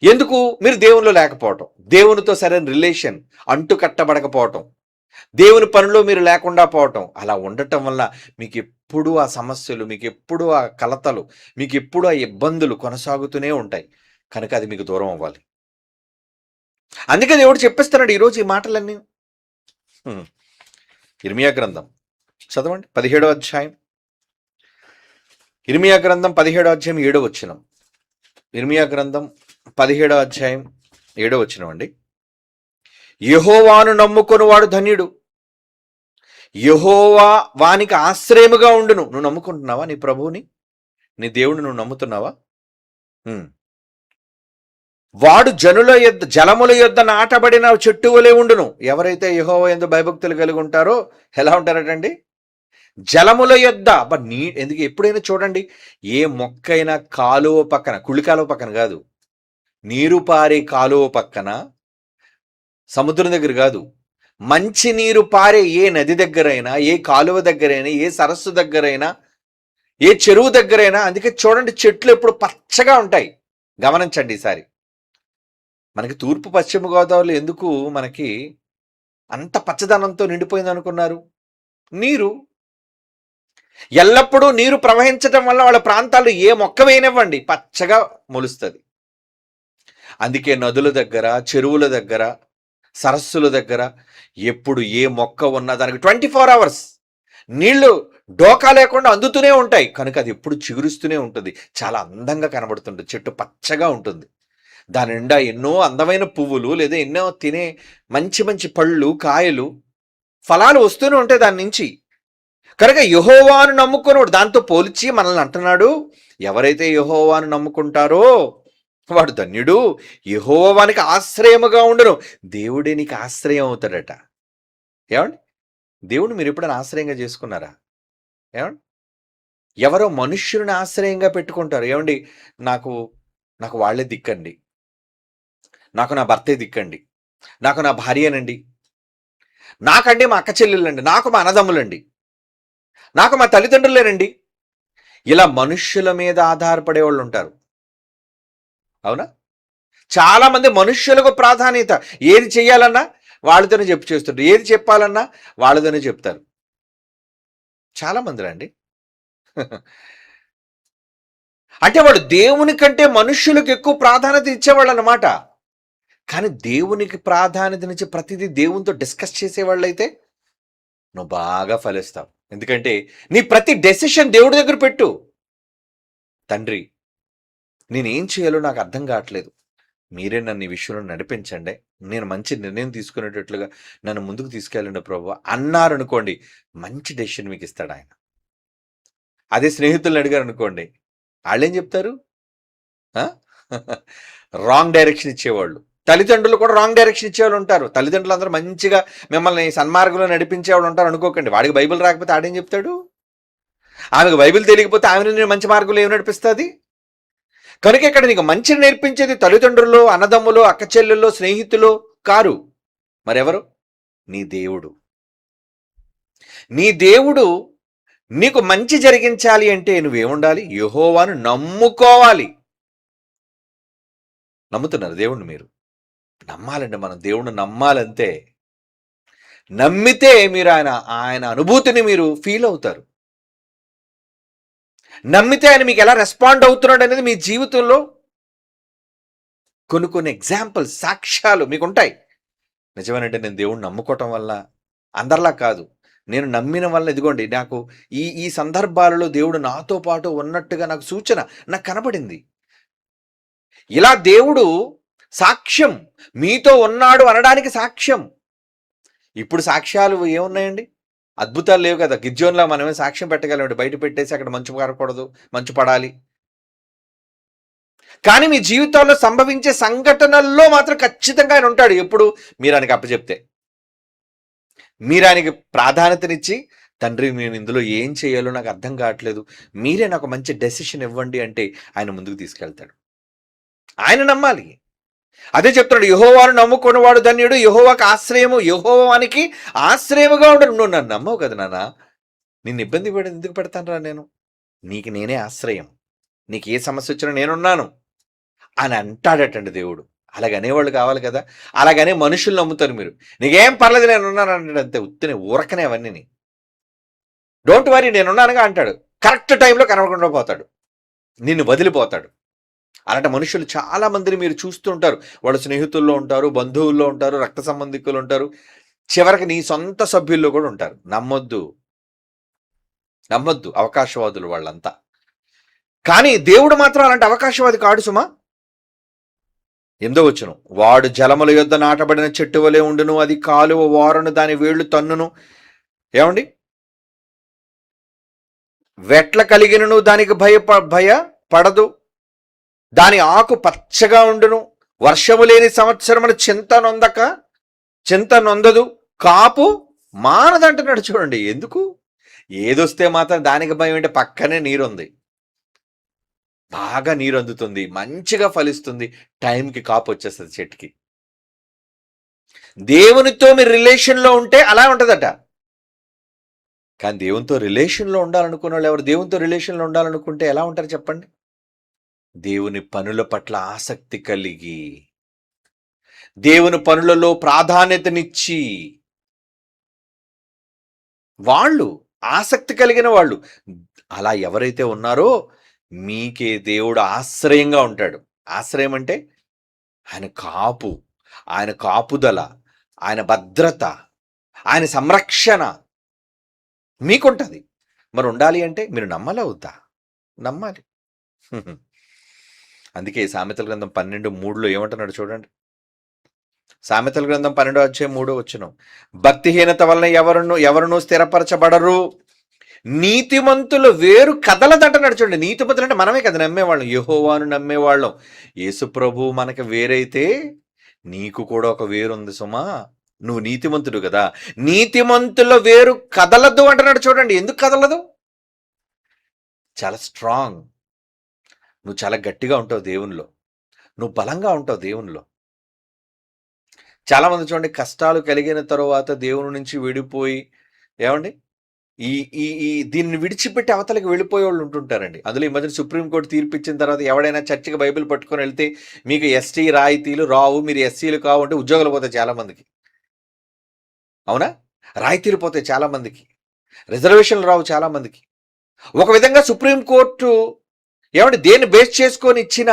ఎందుకు? మీరు దేవునిలో లేకపోవటం, దేవునితో సరైన రిలేషన్ అంటు కట్టబడకపోవటం, దేవుని పనిలో మీరు లేకుండా పోవటం. అలా ఉండటం వల్ల మీకు ఎప్పుడూ ఆ సమస్యలు, మీకు ఎప్పుడూ ఆ కలతలు, మీకు ఎప్పుడూ ఆ ఇబ్బందులు కొనసాగుతూనే ఉంటాయి. కనుక అది మీకు దూరం అవ్వాలి. అందుకే దేవుడు చెప్పేస్తున్నాడు ఈరోజు ఈ మాటలన్నీ. ఇర్మియా గ్రంథం చదవండి, 17వ అధ్యాయం. ఇర్మియా గ్రంథం 17వ అధ్యాయం 7వ వచనం. ఇర్మియా గ్రంథం 17వ అధ్యాయం 7వ వచనం అండి. యెహోవాను నమ్ముకొని వాడు ధన్యుడు, యెహోవా వానికి ఆశ్రయముగా ఉండును. నువ్వు నమ్ముకుంటున్నావా నీ ప్రభువుని? నీ దేవుడిని నువ్వు నమ్ముతున్నావా? వాడు జలముల యొద్ద నాటబడిన చెట్టు వలె ఉండును. ఎవరైతే యెహోవా యందు భయభక్తులు కలిగి ఉంటారో ఎలా ఉంటారటండి? జలముల యొద్ద. ఎందుకు ఎప్పుడైనా చూడండి, ఏ మొక్కైనా కాలువ పక్కన, కుళ్ళి కాలువ పక్కన కాదు, నీరు పారే కాలువ పక్కన, సముద్రం దగ్గర కాదు, మంచి నీరు పారే ఏ నది దగ్గరైనా, ఏ కాలువ దగ్గరైనా, ఏ సరస్సు దగ్గరైనా, ఏ చెరువు దగ్గరైనా, అందుకే చూడండి చెట్లు ఎప్పుడు పచ్చగా ఉంటాయి. గమనించండి ఈసారి. మనకి తూర్పు పశ్చిమ గోదావరిలో ఎందుకు మనకి అంత పచ్చదనంతో నిండిపోయింది అనుకున్నారు? నీరు. ఎల్లప్పుడూ నీరు ప్రవహించటం వల్ల వాళ్ళ ప్రాంతాల్లో ఏ మొక్క వేయనివ్వండి పచ్చగా మొలుస్తుంది. అందుకే నదుల దగ్గర, చెరువుల దగ్గర, సరస్సుల దగ్గర ఎప్పుడు ఏ మొక్క ఉన్నా దానికి 24 hours నీళ్లు డోకా లేకుండా అందుతూనే ఉంటాయి. కనుక అది ఎప్పుడు చిగురుస్తూనే ఉంటుంది. చాలా అందంగా కనబడుతుంటుంది. చెట్టు పచ్చగా ఉంటుంది. దాని నిండా ఎన్నో అందమైన పువ్వులు, లేదా ఎన్నో తినే మంచి మంచి పళ్ళు, కాయలు, ఫలాలు వస్తూనే ఉంటాయి దాని నుంచి. కనుక యెహోవాను నమ్ముకున్నాడు. దాంతో పోల్చి మనల్ని అంటున్నాడు, ఎవరైతే యెహోవాను నమ్ముకుంటారో వాడు ధన్యుడు, యెహోవానికి ఆశ్రయముగా ఉండను. దేవుడే నీకు ఆశ్రయం అవుతాడట. ఏమండి? దేవుడు మీరు ఎప్పుడైనా ఆశ్రయంగా చేసుకున్నారా? ఏమండి? ఎవరో మనుష్యుని ఆశ్రయంగా పెట్టుకుంటారు. ఏమండి? నాకు నాకు వాళ్ళే దిక్కండి, నాకు నా భర్తే దిక్కండి, నాకు నా భార్యనండి, నాకండి మా అక్క చెల్లెళ్ళండి, నాకు మా అన్నదమ్ములండి, నాకు మా తల్లిదండ్రులేనండి. ఇలా మనుష్యుల మీద ఆధారపడే వాళ్ళు ఉంటారు. అవునా? చాలా మంది మనుష్యులకు ప్రాధాన్యత. ఏది చెయ్యాలన్నా వాళ్ళతోనే చెప్పు చేస్తుంటారు, ఏది చెప్పాలన్నా వాళ్ళతోనే చెప్తారు. చాలా మందిరండి. అంటే వాడు దేవుని కంటే మనుష్యులకు ఎక్కువ ప్రాధాన్యత ఇచ్చేవాళ్ళు అన్నమాట. కానీ దేవునికి ప్రాధాన్యతనిచ్చి ప్రతిదీ దేవునితో డిస్కస్ చేసేవాళ్ళైతే నువ్వు బాగా ఫలిస్తావు. ఎందుకంటే నీ ప్రతి డెసిషన్ దేవుడి దగ్గర పెట్టు. తండ్రి, నేనేం చేయాలో నాకు అర్థం కావట్లేదు, మీరే నన్ను ఈ విషయంలో నడిపించండి, నేను మంచి నిర్ణయం తీసుకునేటట్లుగా నన్ను ముందుకు తీసుకెళ్ళండి ప్రభువా అన్నారనుకోండి, మంచి డెసిషన్ మీకు ఇస్తాడు ఆయన. అదే స్నేహితులను అడిగారు అనుకోండి, వాళ్ళేం చెప్తారు? రాంగ్ డైరెక్షన్ ఇచ్చేవాళ్ళు. తల్లిదండ్రులు కూడా రాంగ్ డైరెక్షన్ ఇచ్చేవాళ్ళు ఉంటారు. తల్లిదండ్రులు అందరూ మంచిగా మిమ్మల్ని సన్మార్గంలో నడిపించేవాళ్ళు ఉంటారు అనుకోకండి. వాడికి బైబిల్ రాకపోతే ఆడేం చెప్తాడు? ఆమెకు బైబిల్ తెలియకపోతే ఆమెను నేను మంచి మార్గంలో ఏమి నడిపిస్తుంది? కనుక ఇక్కడ నీకు మంచిని నేర్పించేది తల్లిదండ్రులు, అన్నదమ్ములు, అక్క చెల్లెళ్ళు, స్నేహితులు కారు. మరెవరు? నీ దేవుడు. నీ దేవుడు నీకు మంచి జరిగించాలి అంటే నువ్వేముండాలి? యెహోవాను నమ్ముకోవాలి. నమ్ముతున్నారు దేవుణ్ణి మీరు? నమ్మాలండి. మనం దేవుణ్ణి నమ్మాలంతే. నమ్మితే మీరు ఆయన అనుభూతిని మీరు ఫీల్ అవుతారు. నమ్మితే ఆయన మీకు ఎలా రెస్పాండ్ అవుతున్నాడు అనేది మీ జీవితంలో కొన్ని ఎగ్జాంపుల్స్, సాక్ష్యాలు మీకుంటాయి. నిజమేనంటే నేను దేవుణ్ణి నమ్ముకోవటం వల్ల, అందరిలా కాదు, నేను నమ్మిన వల్ల ఇదిగోండి నాకు ఈ సందర్భాలలో దేవుడు నాతో పాటు ఉన్నట్టుగా నాకు సూచన నాకు కనబడింది. ఇలా దేవుడు సాక్ష్యం మీతో ఉన్నాడు అనడానికి సాక్ష్యం. ఇప్పుడు సాక్ష్యాలు ఏమున్నాయండి? అద్భుతాలు లేవు కదా. గిద్యోన్లా మనమే సాక్ష్యం పెట్టగలమండి. బయట పెట్టేసి అక్కడ మంచు పడకూడదు, మంచు పడాలి. కానీ మీ జీవితాల్లో సంభవించే సంఘటనల్లో మాత్రం ఖచ్చితంగా ఆయన ఉంటాడు. ఎప్పుడు? మీరు ఆయనకి అప్పచెప్తే, మీరు ఆయనకి ప్రాధాన్యతనిచ్చి, తండ్రి నేను ఇందులో ఏం చేయాలో నాకు అర్థం కావట్లేదు, మీరే నాకు మంచి డెసిషన్ ఇవ్వండి అంటే ఆయన ముందుకు తీసుకెళ్తాడు. ఆయన నమ్మాలి. అదే చెప్తున్నాడు, యెహోవాను నమ్ముకున్నవాడు ధన్యుడు, యెహోవాకు ఆశ్రయము, యెహోవానికి ఆశ్రయముగా ఉండడు. నువ్వు నన్ను నమ్మవు కదా నాన్న, నిన్ను ఇబ్బంది ఎందుకు పెడతాను రా నేను, నీకు నేనే ఆశ్రయం, నీకు ఏ సమస్య వచ్చినా నేనున్నాను అని అంటాడటండి దేవుడు. అలాగనేవాళ్ళు కావాలి కదా. అలాగనే మనుషులు నమ్ముతారు. మీరు నీకేం పర్లేదు నేనున్నాను అంటాడు. అంతే ఉత్తినే ఊరకనే అవన్నీ. డోంట్ వరీ నేనున్నానుగా అంటాడు. కరెక్ట్ టైంలో కనబడకుండా పోతాడు, నిన్ను వదిలిపోతాడు. అలాంటి మనుషులు చాలా మందిని మీరు చూస్తూ ఉంటారు. వాళ్ళ స్నేహితుల్లో ఉంటారు, బంధువుల్లో ఉంటారు, రక్త సంబంధికులు ఉంటారు, చివరికి నీ సొంత సభ్యుల్లో కూడా ఉంటారు. నమ్మొద్దు, నమ్మొద్దు. అవకాశవాదులు వాళ్ళంతా. కానీ దేవుడు మాత్రం అలాంటి అవకాశవాది కాడు సుమా. 8వ వచనం, వాడు జలముల యొద్ద నాటబడిన చెట్టు వలె ఉండును, అది కాలువ వారను దాని వేళ్లు తన్నును. ఏమండి? వెట్ల కలిగినను దానికి భయపడదు, దాని ఆకు పచ్చగా ఉండును, వర్షము లేని సంవత్సరమును చింత నొందదు, కాపు మానదంటున్నాడు. చూడండి, ఎందుకు? ఏదొస్తే మాత్రం దానికి భయం అంటే పక్కనే నీరుంది, బాగా నీరు అందుతుంది, మంచిగా ఫలిస్తుంది, టైంకి కాపు వచ్చేస్తుంది చెట్టుకి. దేవునితో మీరు రిలేషన్లో ఉంటే అలా ఉంటుందట. కానీ దేవునితో రిలేషన్లో ఉండాలనుకున్న వాళ్ళు ఎవరు? దేవునితో రిలేషన్లో ఉండాలనుకుంటే ఎలా ఉంటారు చెప్పండి? దేవుని పనుల పట్ల ఆసక్తి కలిగి, దేవుని పనులలో ప్రాధాన్యతనిచ్చి, వాళ్ళు ఆసక్తి కలిగిన వాళ్ళు. అలా ఎవరైతే ఉన్నారో మీకే దేవుడు ఆశ్రయంగా ఉంటాడు. ఆశ్రయం అంటే ఆయన కాపు, ఆయన కాపుదల, ఆయన భద్రత, ఆయన సంరక్షణ మీకుంటది. మరి ఉండాలి అంటే మీరు నమ్మాలా వద్దా? నమ్మాలి. అందుకే సామెతల గ్రంథం 12:3లో ఏమంటున్నాడు చూడండి. సామెతల గ్రంథం 12:3 భక్తిహీనత వలన ఎవరును స్థిరపరచబడరు, నీతిమంతుల వేరు కదలదంటున్నాడు చూడండి. నీతిమంతులు అంటే మనమే కదా నమ్మేవాళ్ళం, యెహోవాను నమ్మేవాళ్ళం. యేసు ప్రభు మనకి వేరైతే నీకు కూడా ఒక వేరుంది సుమా, నువ్వు నీతిమంతుడు కదా. నీతిమంతుల వేరు కదలదు అంటున్నాడు చూడండి. ఎందుకు కదలదు? చాలా స్ట్రాంగ్, నువ్వు చాలా గట్టిగా ఉంటావు దేవునిలో, నువ్వు బలంగా ఉంటావు దేవునిలో. చాలామంది చూడండి కష్టాలు కలిగిన తరువాత దేవుని నుంచి విడిపోయి, ఏమండి ఈ ఈ ఈ దీన్ని విడిచిపెట్టి అవతలకి వెళ్ళిపోయే వాళ్ళు ఉంటుంటారండి. అందులో ఈ మధ్యన సుప్రీంకోర్టు తీర్పు ఇచ్చిన తర్వాత ఎవడైనా చర్చికి బైబిల్ పట్టుకొని వెళ్తే మీకు ఎస్టీ రాయితీలు రావు, మీరు ఎస్సీలు కావు అంటే ఉద్యోగాలు పోతాయి చాలామందికి. అవునా? రాయితీలు పోతాయి చాలామందికి, రిజర్వేషన్లు రావు చాలామందికి. ఒక విధంగా సుప్రీంకోర్టు ఏమంటే దేన్ని బేస్ చేసుకొని ఇచ్చిన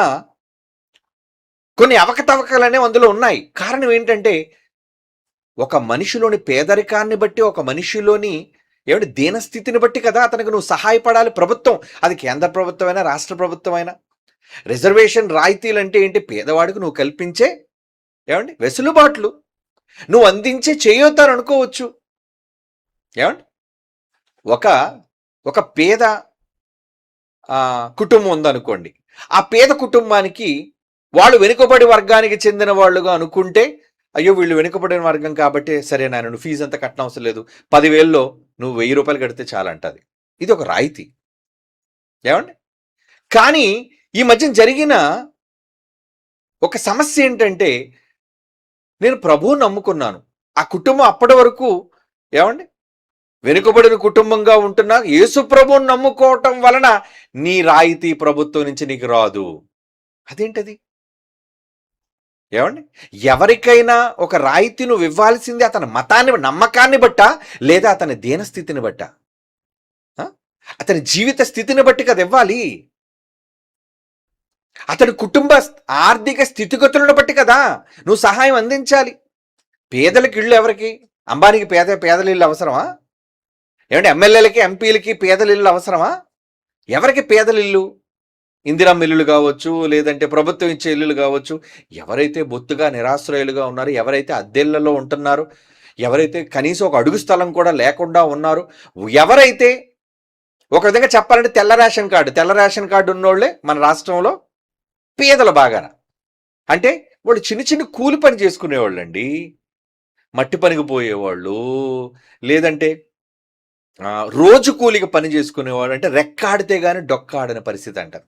కొన్ని అవకతవకలనే అందులో ఉన్నాయి. కారణం ఏంటంటే ఒక మనిషిలోని పేదరికాన్ని బట్టి, ఒక మనిషిలోని ఏమంటే దీనస్థితిని బట్టి కదా అతనికి నువ్వు సహాయపడాలి. ప్రభుత్వం, అది కేంద్ర ప్రభుత్వం అయినా రాష్ట్ర ప్రభుత్వం అయినా. రిజర్వేషన్ రాయితీలు అంటే ఏంటి? పేదవాడికి నువ్వు కల్పించే ఏమండి వెసులుబాట్లు, నువ్వు అందించే చేయూతని అనుకోవచ్చు. ఏమండి ఒక పేద కుటుంబం ఉందనుకోండి. ఆ పేద కుటుంబానికి వాళ్ళు వెనుకబడి వర్గానికి చెందిన వాళ్ళుగా అనుకుంటే, అయ్యో వీళ్ళు వెనుకబడిన వర్గం కాబట్టి సరే నాయన నువ్వు ఫీజు అంతా కట్టడం అవసరం లేదు, 10,000లో నువ్వు 1,000 రూపాయలు కడితే చాలా అంటది. ఇది ఒక రాయితీ. ఏమండి కానీ ఈ మధ్య జరిగిన ఒక సమస్య ఏంటంటే, నేను ప్రభువుని నమ్ముకున్నాను, ఆ కుటుంబం అప్పటి వరకు ఏమండి వెనుకబడిన కుటుంబంగా ఉంటున్నా, యేసు ప్రభువుని నమ్ముకోవటం వలన నీ రాయితీ ప్రభుత్వం నుంచి నీకు రాదు. అదేంటది? ఏమండి ఎవరికైనా ఒక రాయితీ నువ్వు ఇవ్వాల్సింది అతని మతాన్ని, నమ్మకాన్ని బట్టా, లేదా అతని దీనస్థితిని బట్టా? అతని జీవిత స్థితిని బట్టి కదా ఇవ్వాలి. అతని కుటుంబ ఆర్థిక స్థితిగతులను బట్టి కదా నువ్వు సహాయం అందించాలి. పేదలకి ఇళ్ళు ఎవరికి? అంబానీకి పేదల ఇళ్ళు అవసరమా? ఏమంటే ఎమ్మెల్యేలకి ఎంపీలకి పేదల ఇళ్ళు అవసరమా? ఎవరికి పేదల ఇల్లు? ఇందిరమ్మ ఇల్లులు కావచ్చు, లేదంటే ప్రభుత్వం ఇచ్చే ఇల్లులు కావచ్చు. ఎవరైతే బొత్తుగా నిరాశ్రయులుగా ఉన్నారు, ఎవరైతే అద్దెళ్లలో ఉంటున్నారు, ఎవరైతే కనీసం ఒక అడుగు స్థలం కూడా లేకుండా ఉన్నారు, ఎవరైతే ఒక విధంగా చెప్పాలంటే తెల్ల రేషన్ కార్డు ఉన్నోళ్లే మన రాష్ట్రంలో పేదలు బాగా. అంటే వాళ్ళు చిన్న చిన్న కూలి పని చేసుకునేవాళ్ళు అండి, మట్టి పనికి పోయేవాళ్ళు, లేదంటే రోజు కూలికి పని చేసుకునేవాళ్ళు. అంటే రెక్కాడితే గానీ డొక్కాడని పరిస్థితి అంటారు.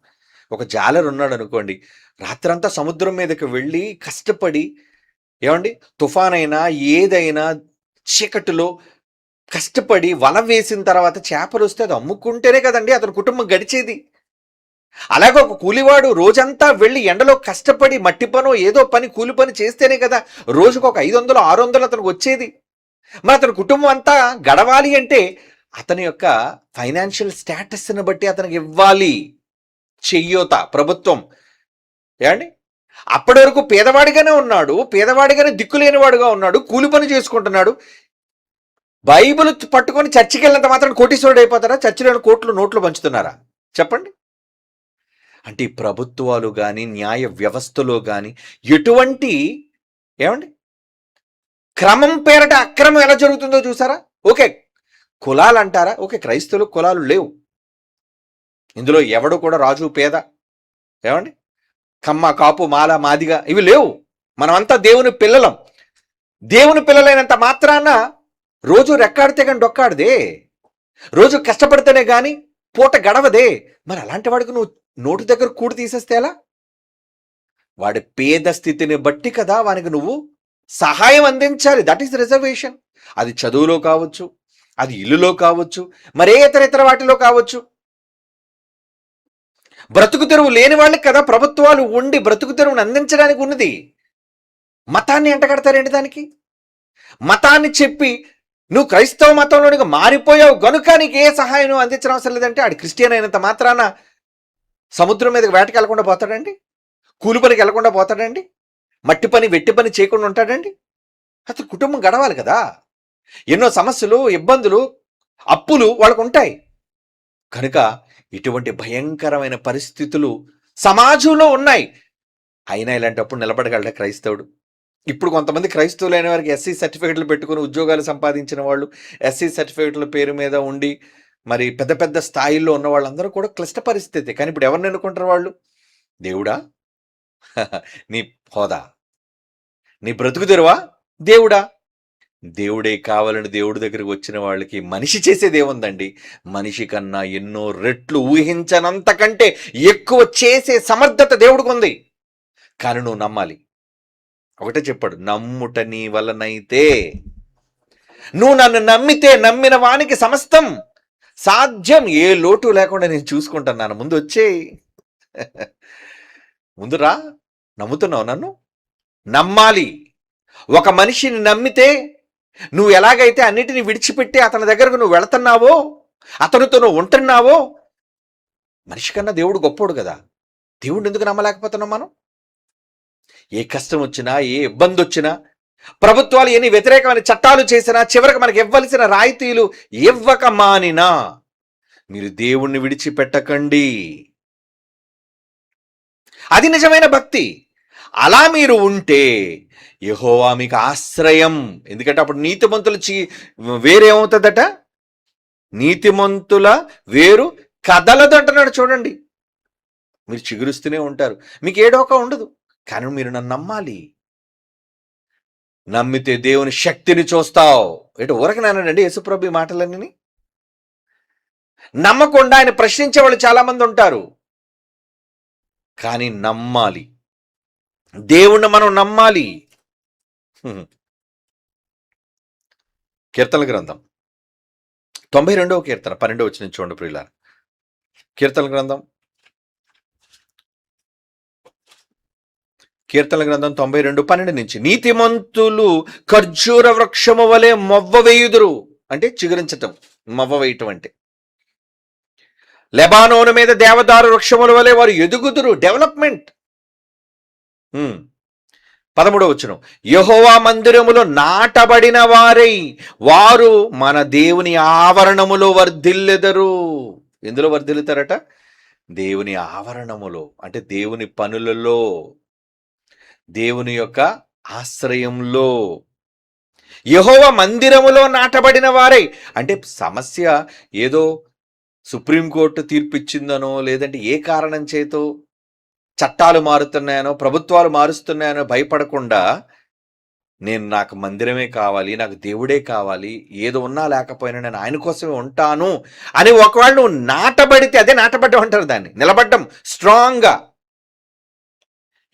ఒక జాలర్ ఉన్నాడు అనుకోండి, రాత్రంతా సముద్రం మీదకి వెళ్ళి కష్టపడి, ఏమండి తుఫానైనా ఏదైనా చీకటిలో కష్టపడి వల వేసిన తర్వాత చేపలు వస్తే అది అమ్ముకుంటేనే కదండి అతని కుటుంబం గడిచేది. అలాగే ఒక కూలివాడు రోజంతా వెళ్ళి ఎండలో కష్టపడి మట్టి పనో ఏదో పని కూలి పని చేస్తేనే కదా రోజుకు ఒక 500 600 అతనికి వచ్చేది. మరి అతని కుటుంబం అంతా గడవాలి అంటే అతని యొక్క ఫైనాన్షియల్ స్టేటస్ని బట్టి అతనికి ఇవ్వాలి చెయ్యోత ప్రభుత్వం. ఏమండి అప్పటి వరకు పేదవాడిగానే ఉన్నాడు, పేదవాడిగానే దిక్కులేనివాడుగా ఉన్నాడు, కూలి పని చేసుకుంటున్నాడు. బైబిల్ పట్టుకొని చర్చికి వెళ్ళినంత మాత్రం కోటీశ్వరుడు అయిపోతారా? చర్చిలో కోట్లు నోట్లు పంచుతున్నారా? చెప్పండి. అంటే ఈ ప్రభుత్వాలు కానీ న్యాయ వ్యవస్థలో కానీ ఎటువంటి ఏమండి క్రమం పేరట అక్రమం ఎలా జరుగుతుందో చూసారా? ఓకే కులాలు అంటారా? ఓకే క్రైస్తవులు కులాలు లేవు, ఇందులో ఎవడు కూడా రాజు పేద, ఏమండి కమ్మ కాపు మాల మాదిగా ఇవి లేవు. మనమంతా దేవుని పిల్లలం. దేవుని పిల్లలైనంత మాత్రాన రోజు రెక్కాడితే కానీ డొక్కాడదే, రోజు కష్టపడితేనే కానీ పూట గడవదే. మరి అలాంటి వాడికి నువ్వు నోటి దగ్గర కూడి తీసేస్తే ఎలా? వాడి పేద స్థితిని బట్టి కదా వానికి నువ్వు సహాయం అందించాలి. That is reservation. అది చదువులో కావచ్చు, అది ఇల్లులో కావచ్చు, మరే ఇతర వాటిలో కావచ్చు. బ్రతుకు తెరువు లేని వాళ్ళకి కదా ప్రభుత్వాలు ఉండి బ్రతుకు తెరువును అందించడానికి ఉన్నది. మతాన్ని ఎంటగడతారేంటి దానికి? మతాన్ని చెప్పి నువ్వు క్రైస్తవ మతంలోనికి మారిపోయావు గనుక నీకు ఏ సహాయం అందించడం అవసరం లేదంటే ఆడు క్రిస్టియన్ అయినంత మాత్రాన సముద్రం మీదకి వేటకి వెళ్లకుండా పోతాడండి? కూలి పనికి వెళ్లకుండా పోతాడండి? మట్టి పని వెట్టి పని చేయకుండా ఉంటాడండి? అసలు కుటుంబం గడవాలి కదా. ఎన్నో సమస్యలు, ఇబ్బందులు, అప్పులు వాళ్ళకు ఉంటాయి కనుక ఇటువంటి భయంకరమైన పరిస్థితులు సమాజంలో ఉన్నాయి. అయినా ఇలాంటప్పుడు నిలబడగలడా క్రైస్తవుడు? ఇప్పుడు కొంతమంది క్రైస్తవులైన వారికి ఎస్సీ సర్టిఫికెట్లు పెట్టుకుని ఉద్యోగాలు సంపాదించిన వాళ్ళు, ఎస్సీ సర్టిఫికెట్ల పేరు మీద ఉండి మరి పెద్ద పెద్ద స్థాయిల్లో ఉన్న వాళ్ళందరూ కూడా క్లిష్ట పరిస్థితి. కానీ ఇప్పుడు ఎవరిని ఎన్నుకుంటారు వాళ్ళు? దేవుడా? నీ హోదా, నీ బ్రతుకు తెరువా? దేవుడా? దేవుడే కావాలని దేవుడి దగ్గరికి వచ్చిన వాళ్ళకి మనిషి చేసేదేముందండి? మనిషి కన్నా ఎన్నో రెట్లు ఊహించనంతకంటే ఎక్కువ చేసే సమర్థత దేవుడికి ఉంది. కానీ నువ్వు నమ్మాలి. ఒకటే చెప్పాడు, నమ్ముట నీ వలనైతే. నువ్వు నన్ను నమ్మితే నమ్మిన వానికి సమస్తం సాధ్యం. ఏ లోటు లేకుండా నేను చూసుకుంటున్నాను. ముందు వచ్చే ముందు రా. నమ్ముతున్నావు నన్ను? నమ్మాలి. ఒక మనిషిని నమ్మితే నువ్వు ఎలాగైతే అన్నిటిని విడిచిపెట్టి అతని దగ్గరకు నువ్వు వెళుతున్నావో, అతనితో నువ్వు ఉంటున్నావో, మనిషి కన్నా దేవుడు గొప్పోడు కదా. దేవుడిని ఎందుకు నమ్మలేకపోతున్నాం మనం? ఏ కష్టం వచ్చినా, ఏ ఇబ్బంది వచ్చినా, ప్రభుత్వాలు ఎన్ని వ్యతిరేకమైన చట్టాలు చేసినా, చివరికి మనకి ఇవ్వాల్సిన రాయితీలు ఇవ్వక మానినా మీరు దేవుణ్ణి విడిచిపెట్టకండి. అది నిజమైన భక్తి. అలా మీరు ఉంటే యెహోవా మీకు ఆశ్రయం. ఎందుకంటే అప్పుడు నీతిమంతుల వేరేమవుతుందట? నీతిమంతుల వేరు కదలదు అంటున్నాడు. చూడండి, మీరు చిగురుస్తూనే ఉంటారు, మీకు ఏడోక ఉండదు. కానీ మీరు నన్ను నమ్మాలి. నమ్మితే దేవుని శక్తిని చూస్తావు. ఏంటో ఊరకనానండి యేసుప్రభు ఈ మాటలన్నీ. నమ్మకుండా ఆయన ప్రశ్నించే వాళ్ళు చాలా మంది ఉంటారు. కానీ నమ్మాలి, దేవుణ్ణి మనం నమ్మాలి. కీర్తనల గ్రంథం 92వ కీర్తన 12వ వచనం చూడండి ప్రియులారా. కీర్తనల గ్రంథం 92:12 నుంచి, నీతిమంతులు ఖర్జూర వృక్షము వలె మొవ్వ వేయుదురు. అంటే చిగురించటం, మొవ్వ వేయటం అంటే. లెబానోను మీద దేవదారు వృక్షముల వలె వారు ఎదుగుదురు. డెవలప్మెంట్. 13వ వచనం, యెహోవా మందిరములో నాటబడిన వారై వారు మన దేవుని ఆవరణములో వర్ధిల్లెదరు. ఎందులో వర్ధిల్లుతారట? దేవుని ఆవరణములో. అంటే దేవుని పనులలో, దేవుని యొక్క ఆశ్రయంలో. యెహోవా మందిరములో నాటబడిన వారై అంటే సమస్య ఏదో సుప్రీంకోర్టు తీర్పిచ్చిందనో, లేదంటే ఏ కారణం చేతో చట్టాలు మారుతున్నాయనో, ప్రభుత్వాలు మారుస్తున్నాయనో భయపడకుండా, నాకు మందిరమే కావాలి, నాకు దేవుడే కావాలి, ఏదో ఉన్నా లేకపోయినా నేను ఆయన కోసమే ఉంటాను అని ఒకవేళ నువ్వు నాటబడితే, అదే నాటబడ్డం అంటారు దాన్ని, నిలబడ్డం స్ట్రాంగ్గా.